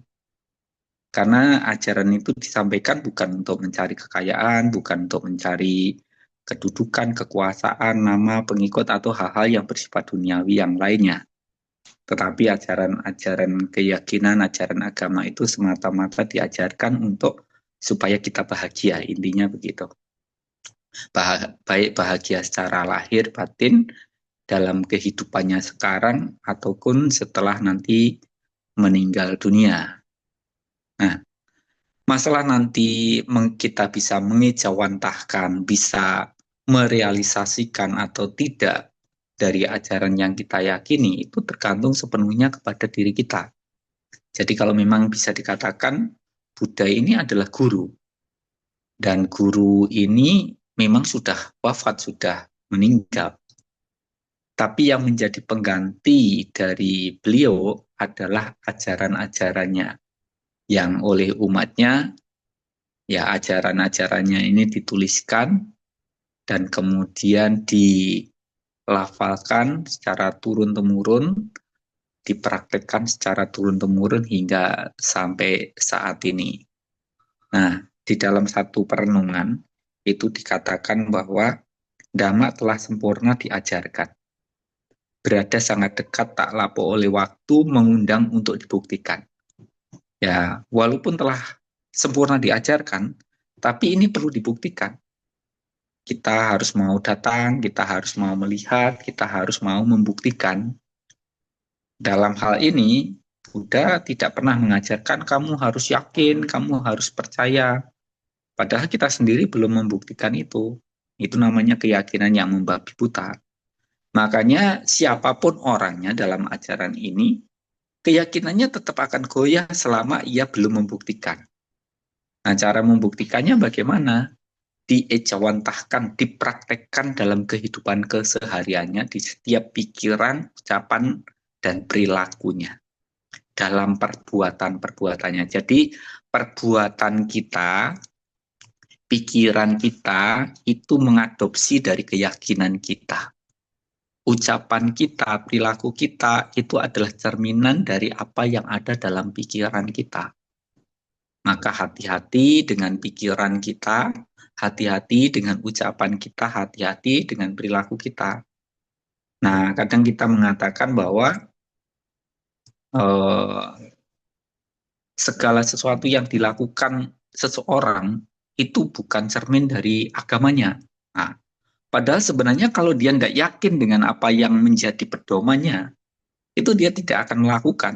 Karena ajaran itu disampaikan bukan untuk mencari kekayaan, bukan untuk mencari kedudukan, kekuasaan, nama, pengikut, atau hal-hal yang bersifat duniawi yang lainnya. Tetapi ajaran-ajaran keyakinan, ajaran agama itu semata-mata diajarkan untuk supaya kita bahagia, intinya begitu. Baik bahagia secara lahir, batin, dalam kehidupannya sekarang, ataupun setelah nanti meninggal dunia. Nah, masalah nanti kita bisa mengejawantahkan, bisa merealisasikan atau tidak dari ajaran yang kita yakini, itu tergantung sepenuhnya kepada diri kita. Jadi kalau memang bisa dikatakan Buddha ini adalah guru, dan guru ini memang sudah wafat, sudah meninggal. Tapi yang menjadi pengganti dari beliau adalah ajaran-ajarannya, yang oleh umatnya, ya ajaran-ajarannya ini dituliskan dan kemudian dilafalkan secara turun-temurun, dipraktekkan secara turun-temurun hingga sampai saat ini. Nah, di dalam satu perenungan itu dikatakan bahwa Dhamma telah sempurna diajarkan. Berada sangat dekat tak lapuk oleh waktu, mengundang untuk dibuktikan. Ya, walaupun telah sempurna diajarkan, tapi ini perlu dibuktikan. Kita harus mau datang, kita harus mau melihat, kita harus mau membuktikan. Dalam hal ini, Buddha tidak pernah mengajarkan kamu harus yakin, kamu harus percaya. Padahal kita sendiri belum membuktikan itu. Itu namanya keyakinan yang membabi buta. Makanya siapapun orangnya dalam ajaran ini, keyakinannya tetap akan goyah selama ia belum membuktikan. Nah, cara membuktikannya bagaimana? Diejawantahkan, dipraktekkan dalam kehidupan kesehariannya, di setiap pikiran, ucapan, dan perilakunya. Dalam perbuatan-perbuatannya. Jadi, perbuatan kita, pikiran kita, itu mengadopsi dari keyakinan kita. ucapan kita, perilaku kita itu adalah cerminan dari apa yang ada dalam pikiran kita. Maka hati-hati dengan pikiran kita, hati-hati dengan ucapan kita, hati-hati dengan perilaku kita. Nah, kadang kita mengatakan bahwa segala sesuatu yang dilakukan seseorang itu bukan cermin dari agamanya. Nah, padahal sebenarnya kalau dia tidak yakin dengan apa yang menjadi pedomannya, itu dia tidak akan melakukan.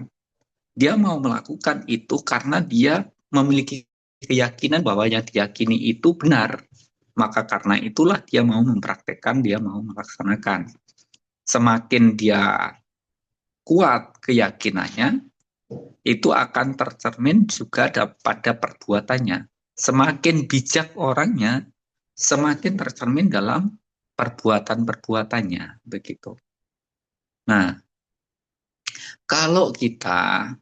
Dia mau melakukan itu karena dia memiliki keyakinan bahwa yang diyakini itu benar. Maka karena itulah dia mau mempraktekkan, dia mau melaksanakan. Semakin dia kuat keyakinannya, itu akan tercermin juga pada perbuatannya. Semakin bijak orangnya, semakin tercermin dalam perbuatan-perbuatannya. Begitu. Nah, kalau kita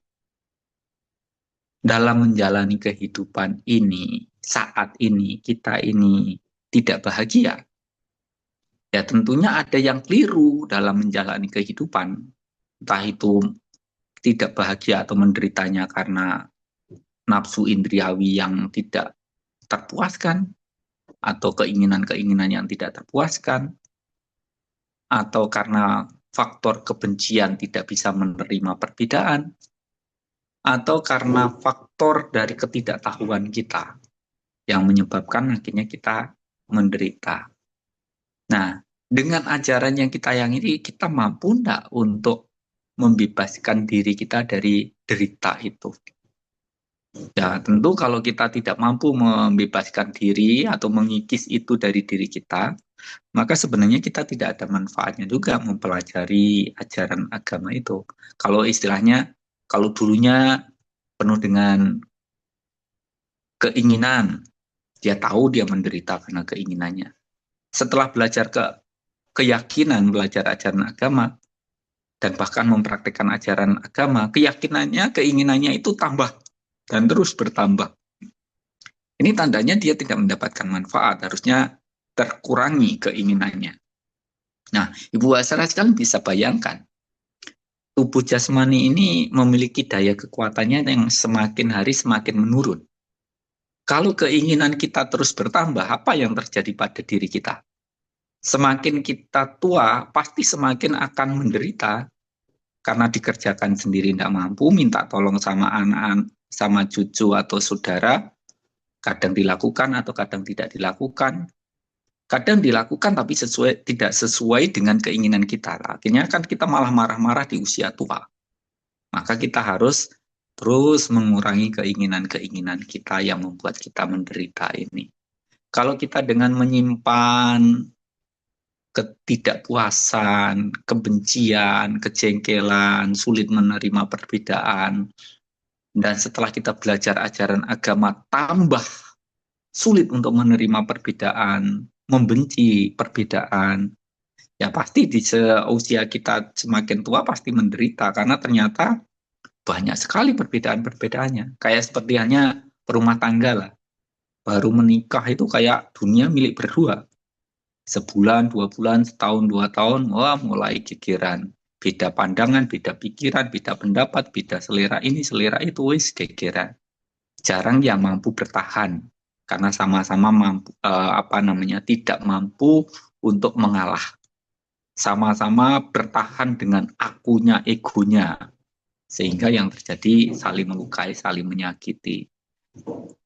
dalam menjalani kehidupan ini, saat ini, kita ini tidak bahagia, ya tentunya ada yang keliru dalam menjalani kehidupan. Entah itu tidak bahagia atau menderitanya karena nafsu indriawi yang tidak terpuaskan, atau keinginan-keinginan yang tidak terpuaskan, atau karena faktor kebencian tidak bisa menerima perbedaan, atau karena faktor dari ketidaktahuan kita yang menyebabkan akhirnya kita menderita. Nah, dengan ajaran yang kita ini, kita mampu enggak untuk membebaskan diri kita dari derita itu? Ya, tentu kalau kita tidak mampu membebaskan diri atau mengikis itu dari diri kita, maka sebenarnya kita tidak ada manfaatnya juga mempelajari ajaran agama itu. Kalau istilahnya, kalau dulunya penuh dengan keinginan, dia tahu dia menderita karena keinginannya. Setelah belajar keyakinan, belajar ajaran agama, dan bahkan mempraktikkan ajaran agama, keyakinannya, keinginannya itu tambah dan terus bertambah. Ini tandanya dia tidak mendapatkan manfaat, harusnya terkurangi keinginannya. Nah, Ibu Asara sekalian bisa bayangkan, tubuh jasmani ini memiliki daya kekuatannya yang semakin hari semakin menurun. Kalau keinginan kita terus bertambah, apa yang terjadi pada diri kita? Semakin kita tua, pasti semakin akan menderita karena dikerjakan sendiri tidak mampu, minta tolong sama anak, sama cucu atau saudara, kadang dilakukan atau kadang tidak dilakukan. Kadang dilakukan tapi tidak sesuai dengan keinginan kita. Akhirnya kan kita malah marah-marah di usia tua. Maka kita harus terus mengurangi keinginan-keinginan kita yang membuat kita menderita ini. Kalau kita dengan menyimpan ketidakpuasan, kebencian, kejengkelan, sulit menerima perbedaan, dan setelah kita belajar ajaran agama tambah sulit untuk menerima perbedaan, membenci perbedaan, ya pasti di usia kita semakin tua pasti menderita karena ternyata banyak sekali perbedaan-perbedaannya. Kayak seperti hanya perumah tangga lah. Baru menikah itu kayak dunia milik berdua. Sebulan, 2 bulan, setahun, 2 tahun, wah mulai gegeran. Beda pandangan, beda pikiran, beda pendapat, beda selera ini, selera itu, wis gegeran. Jarang yang mampu bertahan karena sama-sama mampu tidak mampu untuk mengalah. Sama-sama bertahan dengan akunya, egonya. Sehingga yang terjadi saling melukai, saling menyakiti.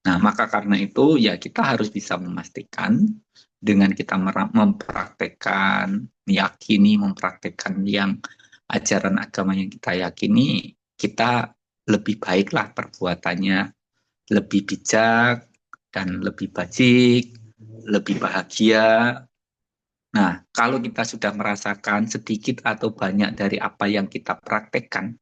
Nah, maka karena itu ya kita harus bisa memastikan dengan kita mempraktekkan, meyakini, mempraktekkan yang ajaran agama yang kita yakini, kita lebih baiklah perbuatannya, lebih bijak, dan lebih bajik, lebih bahagia. Nah, kalau kita sudah merasakan sedikit atau banyak dari apa yang kita praktekkan,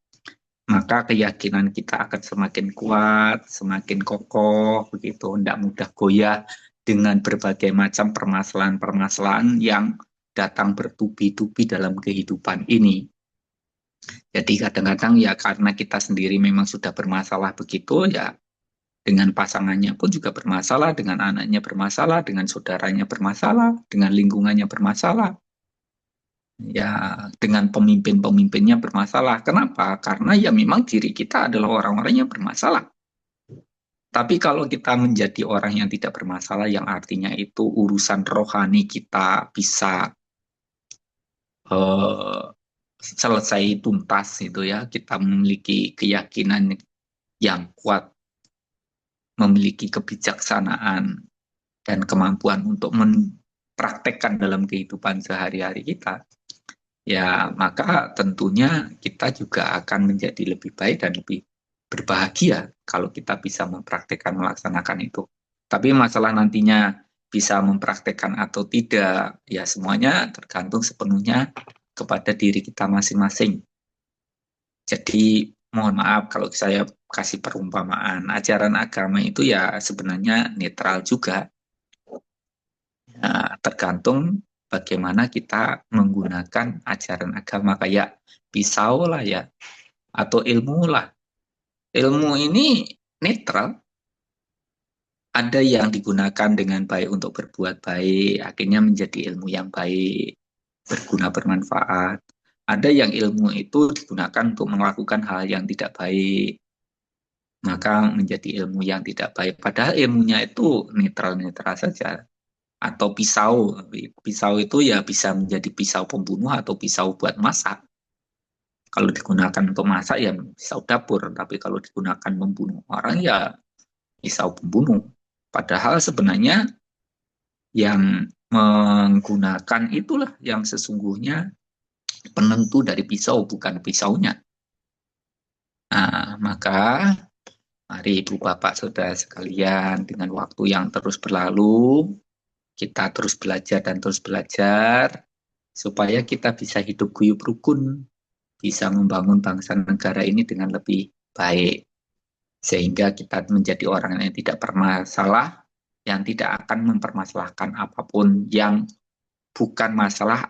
maka keyakinan kita akan semakin kuat, semakin kokoh, begitu, tidak mudah goyah dengan berbagai macam permasalahan-permasalahan yang datang bertubi-tubi dalam kehidupan ini. Jadi kadang-kadang ya karena kita sendiri memang sudah bermasalah begitu, ya dengan pasangannya pun juga bermasalah, dengan anaknya bermasalah, dengan saudaranya bermasalah, dengan lingkungannya bermasalah. ya dengan pemimpin-pemimpinnya bermasalah. Kenapa? Karena ya memang diri kita adalah orang-orang yang bermasalah. Tapi kalau kita menjadi orang yang tidak bermasalah, yang artinya itu urusan rohani kita bisa eh, selesai tuntas itu ya, kita memiliki keyakinan yang kuat, memiliki kebijaksanaan dan kemampuan untuk mempraktekkan dalam kehidupan sehari-hari kita, ya maka tentunya kita juga akan menjadi lebih baik dan lebih berbahagia kalau kita bisa mempraktekkan melaksanakan itu. Tapi masalah nantinya bisa mempraktekkan atau tidak, ya semuanya tergantung sepenuhnya kepada diri kita masing-masing. Jadi mohon maaf kalau saya kasih perumpamaan, ajaran agama itu ya sebenarnya netral juga. Nah, tergantung bagaimana kita menggunakan ajaran agama kayak pisau lah ya, atau ilmu lah. Ilmu ini netral, ada yang digunakan dengan baik untuk berbuat baik, akhirnya menjadi ilmu yang baik, berguna bermanfaat. Ada yang ilmu itu digunakan untuk melakukan hal yang tidak baik, maka menjadi ilmu yang tidak baik. Padahal ilmunya itu netral-netral saja. Atau pisau, pisau itu ya bisa menjadi pisau pembunuh atau pisau buat masak. Kalau digunakan untuk masak ya pisau dapur, tapi kalau digunakan membunuh orang ya pisau pembunuh. Padahal sebenarnya yang menggunakan itulah yang sesungguhnya penentu dari pisau, bukan pisaunya. Nah, maka mari Ibu Bapak Saudara sekalian, dengan waktu yang terus berlalu, kita terus belajar dan terus belajar, supaya kita bisa hidup guyup rukun, bisa membangun bangsa negara ini dengan lebih baik. Sehingga kita menjadi orang yang tidak bermasalah, yang tidak akan mempermasalahkan apapun yang bukan masalah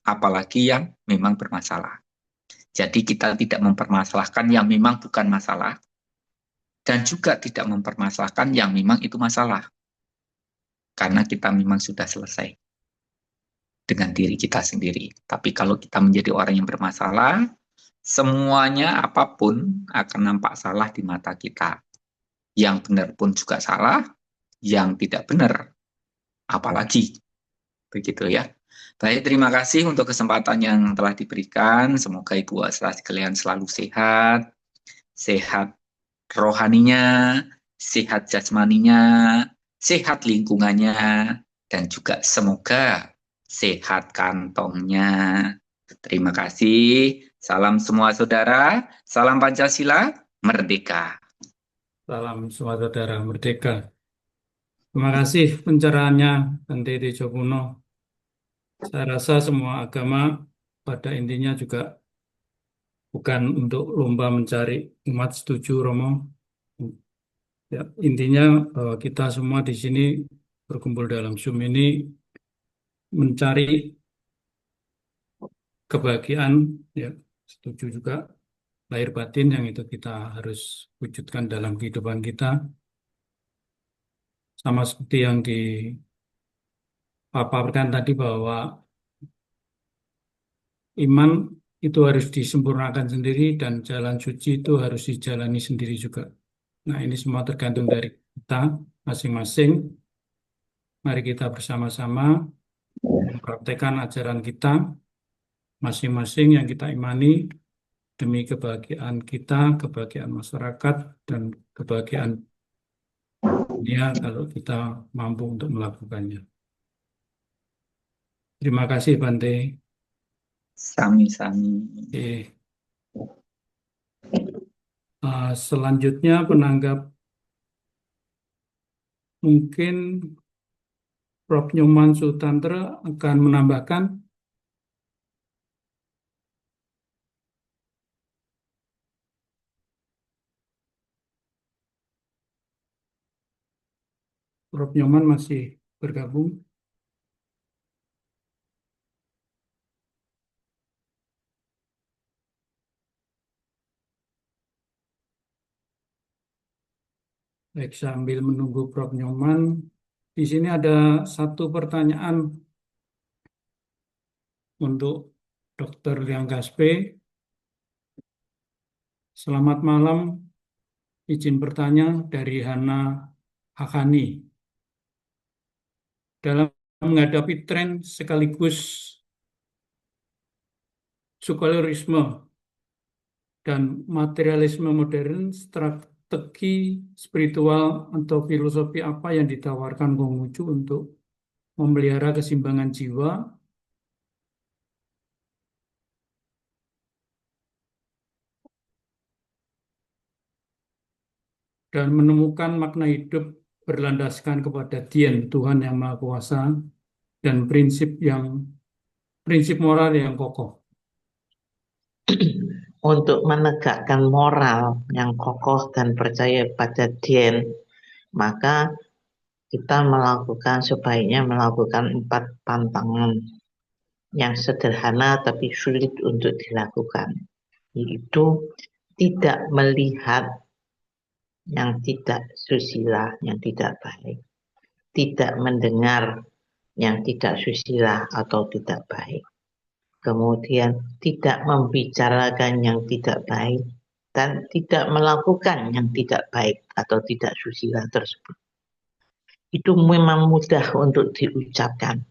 apalagi yang memang bermasalah. Jadi kita tidak mempermasalahkan yang memang bukan masalah, dan juga tidak mempermasalahkan yang memang itu masalah. Karena kita memang sudah selesai dengan diri kita sendiri. Tapi kalau kita menjadi orang yang bermasalah, semuanya apapun akan nampak salah di mata kita. Yang benar pun juga salah, yang tidak benar apalagi. Begitu ya. Baik, terima kasih untuk kesempatan yang telah diberikan. Semoga Ibu Asra sekalian selalu sehat, sehat rohaninya, sehat jasmaninya, sehat lingkungannya, dan juga semoga sehat kantongnya. Terima kasih. Salam semua saudara, salam Pancasila, merdeka. Salam semua saudara merdeka. Terima kasih pencerahannya, Bante Tejo Puno. Saya rasa semua agama pada intinya juga bukan untuk lomba mencari umat, setuju Romo. Ya, intinya kita semua di sini berkumpul dalam Zoom ini mencari kebahagiaan, ya setuju juga, lahir batin yang itu kita harus wujudkan dalam kehidupan kita. Sama seperti yang dipaparkan tadi bahwa iman itu harus disempurnakan sendiri dan jalan suci itu harus dijalani sendiri juga. Nah, ini semua tergantung dari kita masing-masing. Mari kita bersama-sama mempraktekkan ajaran kita masing-masing yang kita imani demi kebahagiaan kita, kebahagiaan masyarakat, dan kebahagiaan dunia kalau kita mampu untuk melakukannya. Terima kasih, Bante. Sami-sami. Oke. Selanjutnya penanggap mungkin Prof. Nyoman Sutantra akan menambahkan. Prof. Nyoman masih bergabung. Baik, sambil menunggu Prof. Nyoman, di sini ada satu pertanyaan untuk Dr. Liang Gaspe. Selamat malam, izin bertanya dari Hana Hakani. Dalam menghadapi tren sekaligus sekularisme dan materialisme modern, strategi spiritual atau filosofi apa yang ditawarkan Konghucu untuk memelihara keseimbangan jiwa dan menemukan makna hidup berlandaskan kepada Tien, Tuhan yang Maha Kuasa, dan prinsip moral yang kokoh. Untuk menegakkan moral yang kokoh dan percaya pada Dien, maka kita sebaiknya melakukan 4 pantangan yang sederhana tapi sulit untuk dilakukan, yaitu tidak melihat yang tidak susila, yang tidak baik, tidak mendengar yang tidak susila atau tidak baik, kemudian tidak membicarakan yang tidak baik, dan tidak melakukan yang tidak baik atau tidak susila tersebut. Itu memang mudah untuk diucapkan,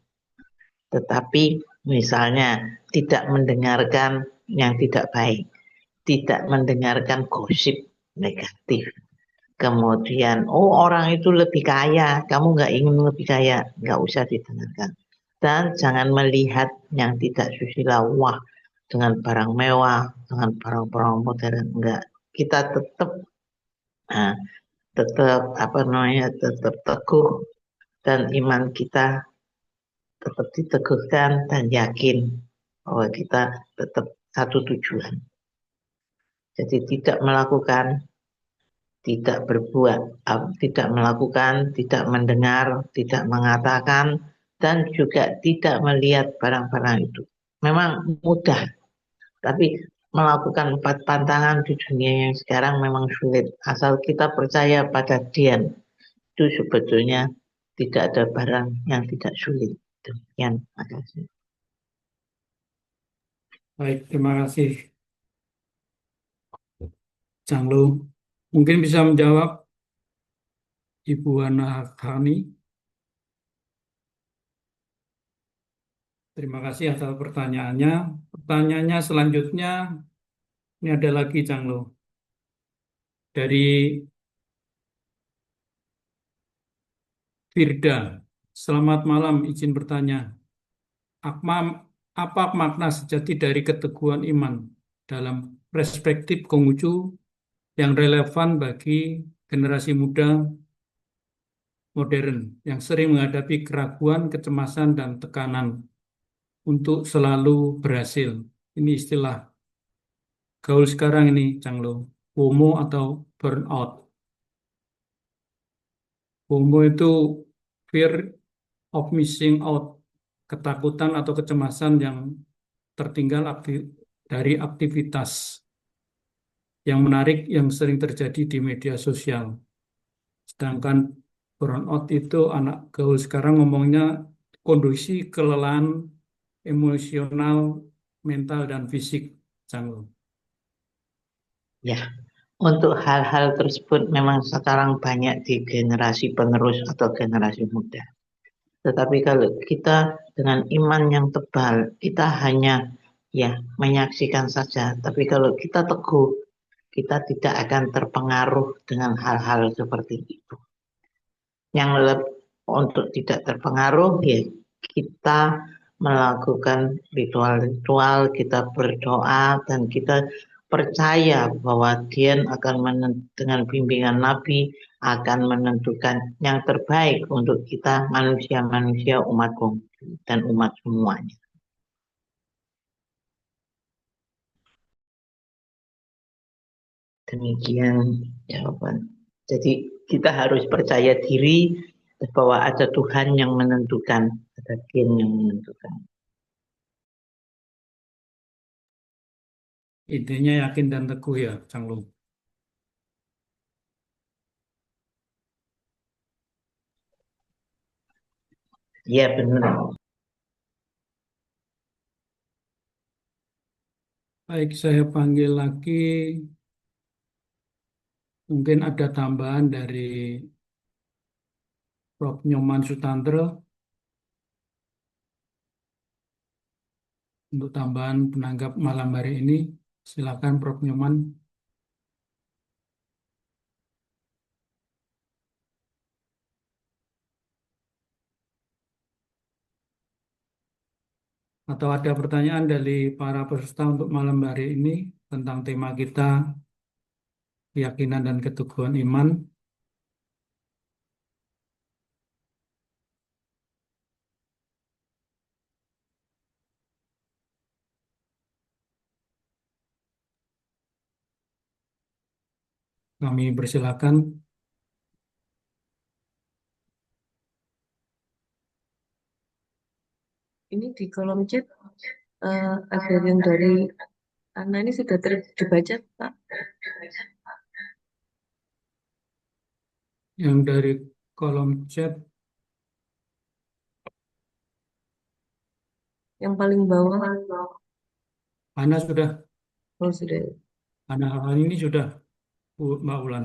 tetapi misalnya tidak mendengarkan yang tidak baik, tidak mendengarkan gosip negatif, kemudian orang itu lebih kaya, kamu nggak ingin lebih kaya, nggak usah didengarkan. Dan jangan melihat yang tidak susila, wah dengan barang mewah, dengan barang-barang modern, enggak. Kita tetap tetap teguh, dan iman kita tetap diteguhkan dan yakin bahwa kita tetap satu tujuan. Jadi tidak melakukan, tidak berbuat, tidak melakukan, tidak mendengar, tidak mengatakan, dan juga tidak melihat barang-barang itu. Memang mudah, tapi melakukan 4 pantangan di dunia yang sekarang memang sulit. Asal kita percaya pada Dien, itu sebetulnya tidak ada barang yang tidak sulit. Demikian, makasih. Baik, terima kasih, Changlu. Mungkin bisa menjawab Ibu Hana Hakani. Terima kasih atas pertanyaannya. Pertanyaannya selanjutnya, ini ada lagi, Changlu. Dari Firda. Selamat malam, izin bertanya. Apa makna sejati dari keteguhan iman dalam perspektif Konghucu yang relevan bagi generasi muda modern yang sering menghadapi keraguan, kecemasan, dan tekanan untuk selalu berhasil? Ini istilah gaul sekarang ini, Changlo. FOMO atau burnout. FOMO itu fear of missing out, ketakutan atau kecemasan yang tertinggal dari aktivitas yang menarik yang sering terjadi di media sosial. Sedangkan burnout itu anak gaul sekarang ngomongnya kondisi kelelahan emosional, mental, dan fisik. Canggung. Ya, untuk hal-hal tersebut memang sekarang banyak di generasi penerus atau generasi muda. Tetapi kalau kita dengan iman yang tebal, kita hanya menyaksikan saja. Tapi kalau kita teguh, kita tidak akan terpengaruh dengan hal-hal seperti itu. Yang untuk tidak terpengaruh, ya kita melakukan ritual-ritual, kita berdoa, dan kita percaya bahwa Dia akan dengan bimbingan Nabi akan menentukan yang terbaik untuk kita manusia-manusia umat Konghucu dan umat semuanya. Demikian jawaban. Jadi kita harus percaya diri bahwa ada Tuhan yang menentukan, ada Dia yang menentukan. Intinya yakin dan teguh ya, Canggung. Iya benar. Baik, saya panggil lagi. Mungkin ada tambahan dari Prof. Nyoman Sutantro untuk tambahan penanggap malam hari ini. Silakan Prof. Nyoman. Atau ada pertanyaan dari para peserta untuk malam hari ini tentang tema kita, keyakinan dan keteguhan iman. Kami persilakan. Ini di kolom chat ada yang dari Ana ini sudah dibaca, Pak. Yang dari kolom chat, Yang paling bawah. Ana sudah, Oh, sudah. Ana hal ini sudah, Bu Mbak Ulan.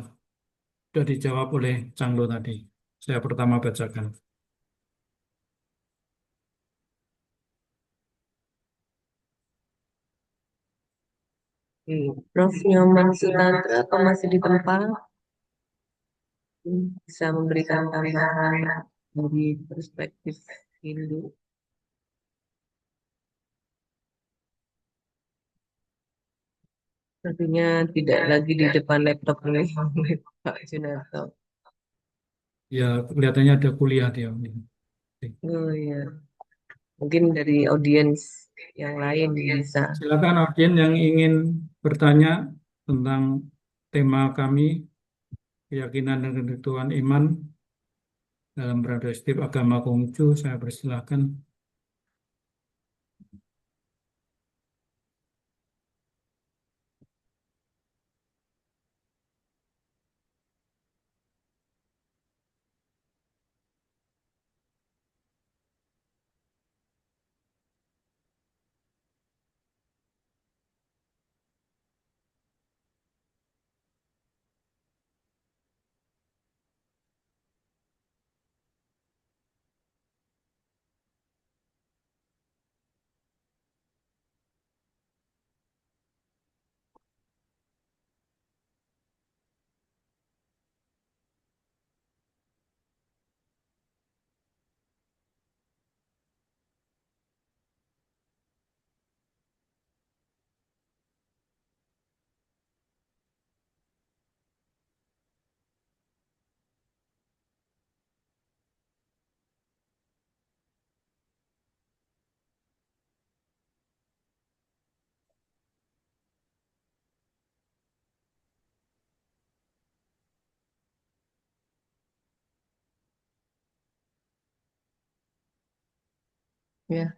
Sudah dijawab oleh Canglo tadi. Saya pertama bacakan. Prof. Nyoman Sutantro apa masih di tempat? Bisa memberikan tambahan dari perspektif Hindu. Artinya tidak lagi di depan laptop oleh Pak Junarto. Ya, kelihatannya ada kuliah dia. Oh ya, mungkin dari audiens yang lain bisa. Silakan audiens yang ingin bertanya tentang tema kami, keyakinan dan ketentuan iman dalam perspektif agama Konghucu, saya persilahkan. Ya,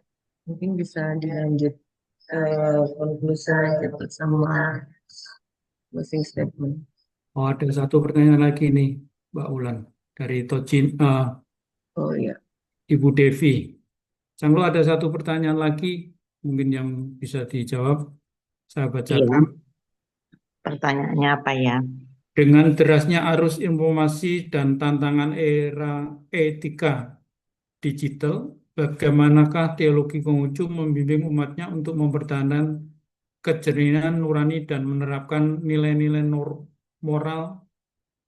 mungkin bisa dilanjut ke konklusi sama closing statement. Oh, ada satu pertanyaan lagi nih, Mbak Ulan, dari Oh ya, Ibu Devi. Canglo ada satu pertanyaan lagi, mungkin yang bisa dijawab. Saya Iya, bacakan. pertanyaannya apa ya? Dengan derasnya arus informasi dan tantangan era etika digital, bagaimanakah teologi Konghucu membimbing umatnya untuk mempertahankan kejernihan nurani dan menerapkan nilai-nilai moral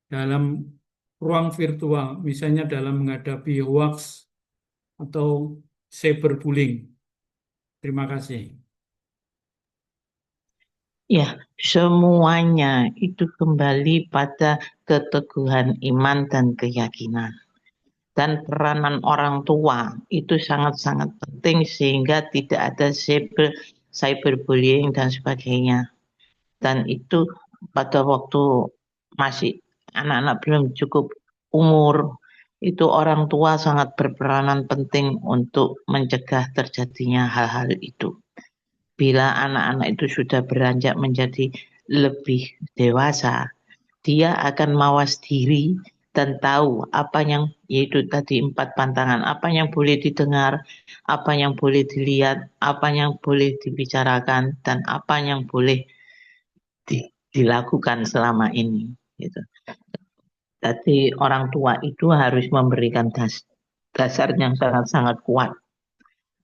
dalam ruang virtual, misalnya dalam menghadapi hoax atau cyberbullying? Terima kasih. Ya, semuanya itu kembali pada keteguhan iman dan keyakinan. Dan peranan orang tua itu sangat-sangat penting sehingga tidak ada cyberbullying dan sebagainya. Dan itu pada waktu masih anak-anak belum cukup umur, itu orang tua sangat berperanan penting untuk mencegah terjadinya hal-hal itu. Bila anak-anak itu sudah beranjak menjadi lebih dewasa, dia akan mawas diri dan tahu apa yang, yaitu tadi 4 pantangan, apa yang boleh didengar, apa yang boleh dilihat, apa yang boleh dibicarakan, dan apa yang boleh dilakukan selama ini. Gitu. Jadi orang tua itu harus memberikan dasar yang sangat-sangat kuat.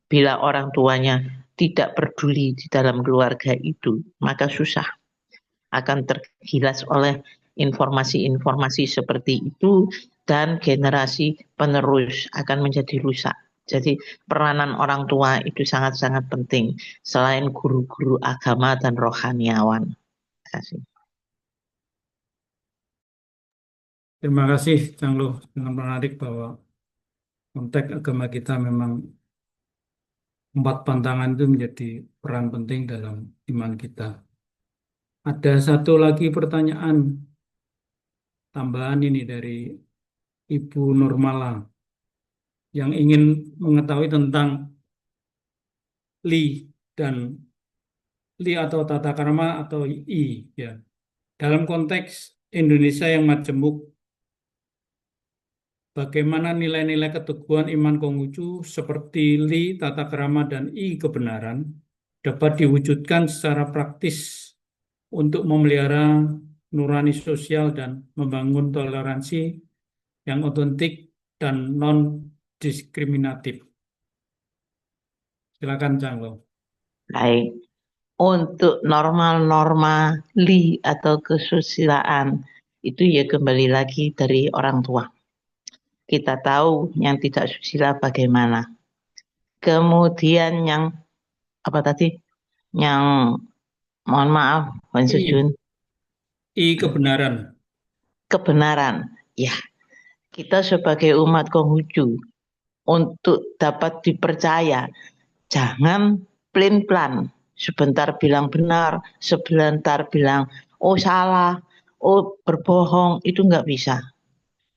Bila orang tuanya tidak peduli di dalam keluarga itu, maka susah akan tergilas oleh informasi-informasi seperti itu dan generasi penerus akan menjadi rusak. Jadi peranan orang tua itu sangat-sangat penting selain guru-guru agama dan rohaniawan. Terima kasih. Terima kasih, Canglo. Sangat menarik bahwa konteks agama kita memang 4 pantangan itu menjadi peran penting dalam iman kita. Ada satu lagi pertanyaan tambahan ini dari Ibu Nurmala yang ingin mengetahui tentang li dan li atau tata krama atau i, ya. Dalam konteks Indonesia yang majemuk, bagaimana nilai-nilai keteguhan iman Konghucu seperti li, tata krama, dan i kebenaran dapat diwujudkan secara praktis untuk memelihara nurani sosial dan membangun toleransi yang otentik dan non-diskriminatif. Silakan, Canglo. Baik. Untuk norma-norma li atau kesusilaan itu ya kembali lagi dari orang tua. Kita tahu yang tidak susila bagaimana. Kemudian yang apa tadi? Yang mohon maaf, Wan Sujun. I kebenaran. Kebenaran. Ya, kita sebagai umat Konghucu untuk dapat dipercaya, jangan plan-plan. Sebentar bilang benar, sebentar bilang oh salah, oh berbohong, itu nggak bisa.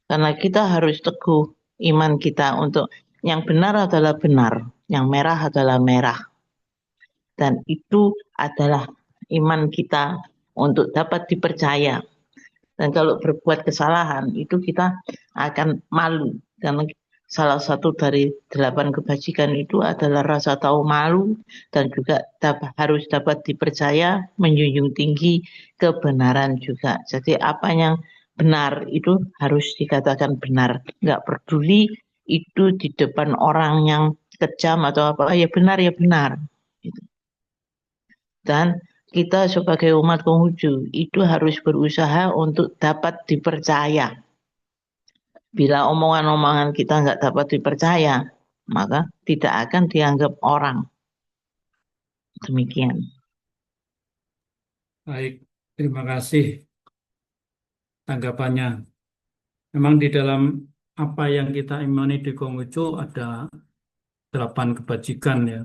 Karena kita harus teguh iman kita untuk yang benar adalah benar, yang merah adalah merah. Dan itu adalah iman kita untuk dapat dipercaya. Dan kalau berbuat kesalahan itu kita akan malu. Karena salah satu dari 8 kebajikan itu adalah rasa tahu malu dan juga harus dapat dipercaya, menjunjung tinggi kebenaran juga. Jadi apa yang benar itu harus dikatakan benar. Nggak peduli itu di depan orang yang kejam atau apa, ya benar ya benar. Dan kita sebagai umat Konghucu itu harus berusaha untuk dapat dipercaya. Bila omongan-omongan kita nggak dapat dipercaya, maka tidak akan dianggap orang. Demikian. Baik, terima kasih tanggapannya. Memang di dalam apa yang kita imani di Konghucu ada 8 kebajikan ya.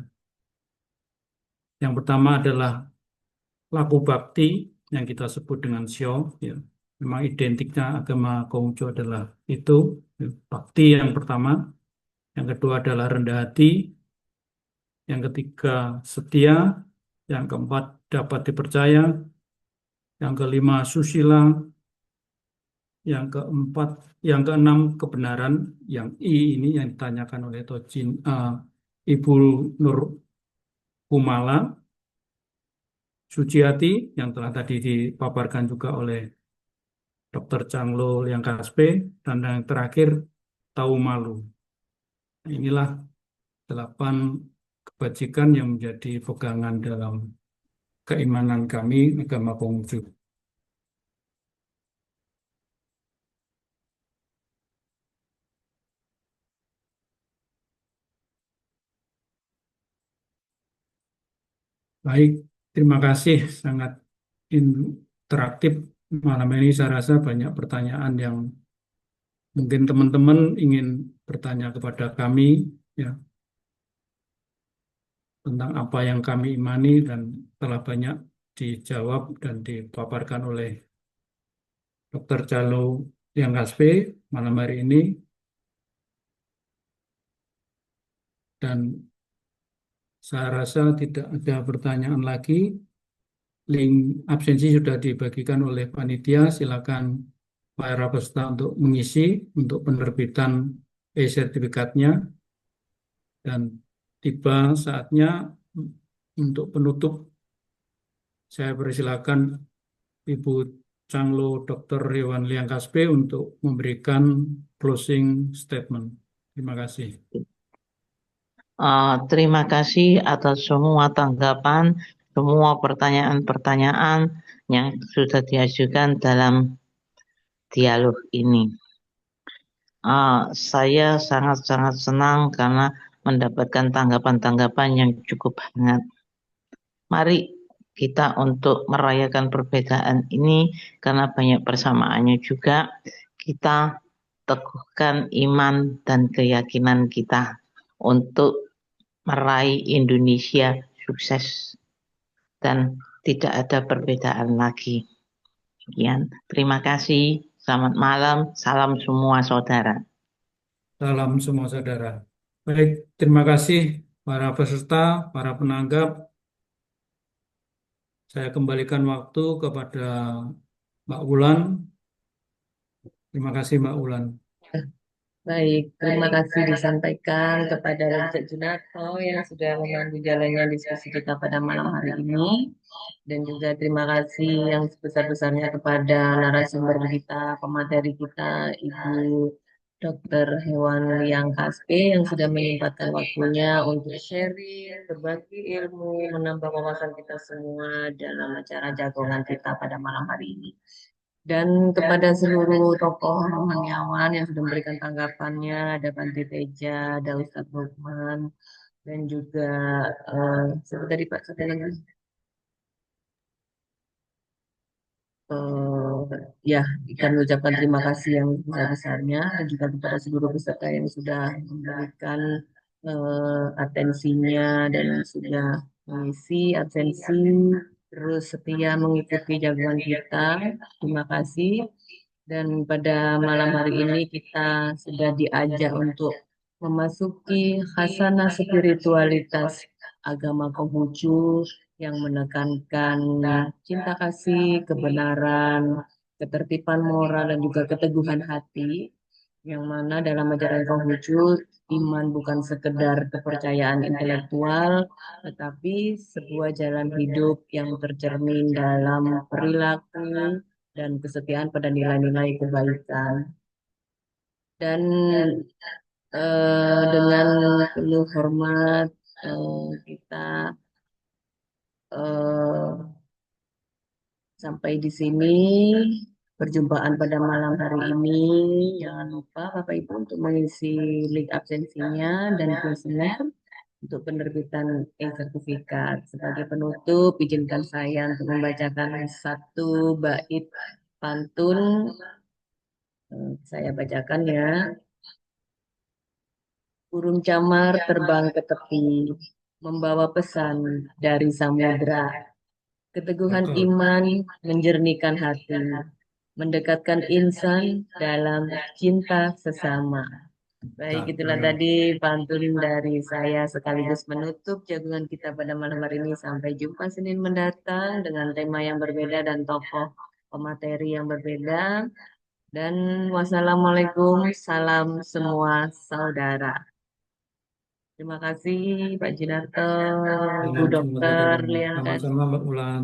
Yang pertama adalah laku bakti yang kita sebut dengan Sio. Ya. Memang identiknya agama Konghucu adalah itu, ya. Bakti yang pertama. Yang kedua adalah rendah hati. Yang ketiga setia. Yang keempat dapat dipercaya. Yang kelima susila. Yang keempat, yang keenam kebenaran. Yang I ini yang ditanyakan oleh Ibu Nur Kumala. Suci hati yang telah tadi dipaparkan juga oleh Dr. Canglo yang Kaspe, dan yang terakhir tahu malu. Nah, inilah 8 kebajikan yang menjadi pegangan dalam keimanan kami agama Konghucu. Baik, terima kasih, sangat interaktif malam ini. Saya rasa banyak pertanyaan yang mungkin teman-teman ingin bertanya kepada kami ya tentang apa yang kami imani, dan telah banyak dijawab dan dipaparkan oleh Dr. Calo yang Kaspe malam hari ini. Dan saya rasa tidak ada pertanyaan lagi. Link absensi sudah dibagikan oleh panitia. Silakan para peserta untuk mengisi untuk penerbitan e-sertifikatnya, dan tiba saatnya untuk penutup. Saya persilakan Ibu Changlo Dr. Hewan Liang Kaspe untuk memberikan closing statement. Terima kasih. Terima kasih atas semua tanggapan, semua pertanyaan-pertanyaan yang sudah diajukan dalam dialog ini. Saya sangat-sangat senang karena mendapatkan tanggapan-tanggapan yang cukup hangat. Mari kita untuk merayakan perbedaan ini karena banyak persamaannya juga. Kita teguhkan iman dan keyakinan kita untuk meraih Indonesia sukses dan tidak ada perbedaan lagi. Sekian, terima kasih. Selamat malam, salam semua saudara. Salam semua saudara. Baik, terima kasih para peserta, para penanggap. Saya kembalikan waktu kepada Mbak Wulan. Terima kasih Mbak Wulan. Baik, terima kasih disampaikan kepada Cak Junarto yang sudah memandu jalannya diskusi kita pada malam hari ini. Dan juga terima kasih yang sebesar-besarnya kepada narasumber kita, pemateri kita, Ibu Dr. Hewan Liang Kaspe yang sudah menyempatkan waktunya untuk sharing, berbagi ilmu, menambah wawasan kita semua dalam acara jagongan kita pada malam hari ini. Dan kepada seluruh tokoh rohaniawan yang sudah memberikan tanggapannya, ada Bante Teja, ada Ustadz Lukman, dan juga siapa tadi Pak, satu lagi. Ya, kami ucapkan terima kasih yang besar-besarnya dan juga kepada seluruh peserta yang sudah memberikan atensinya dan sudah mengisi absensi, terus setia mengikuti jagoan kita. Terima kasih. Dan pada malam hari ini kita sudah diajak untuk memasuki khasanah spiritualitas agama Konghucu yang menekankan cinta kasih, kebenaran, ketertiban moral, dan juga keteguhan hati. Yang mana dalam ajaran Konghucu, iman bukan sekedar kepercayaan intelektual, tetapi sebuah jalan hidup yang tercermin dalam perilaku dan kesetiaan pada nilai-nilai kebaikan. Dan dengan penuh hormat kita sampai di sini perjumpaan pada malam hari ini. Jangan lupa Bapak Ibu untuk mengisi link absensinya dan kuesioner untuk penerbitan e-sertifikat. Sebagai penutup, izinkan saya untuk membacakan satu bait pantun. Saya bacakan ya. Burung camar terbang ke tepi, membawa pesan dari samudra. Keteguhan Betul. iman menjernihkan hati, mendekatkan insan dalam cinta sesama. Baik, itulah tadi pantun dari saya sekaligus menutup jagungan kita pada malam hari ini. Sampai jumpa Senin mendatang dengan tema yang berbeda dan tokoh pemateri yang berbeda. Dan wassalamualaikum, salam semua saudara. Terima kasih Pak Jinarto, Bu Salam semua Dokter saudara. Liang Kaspe. Sama-sama Mbak Wulan.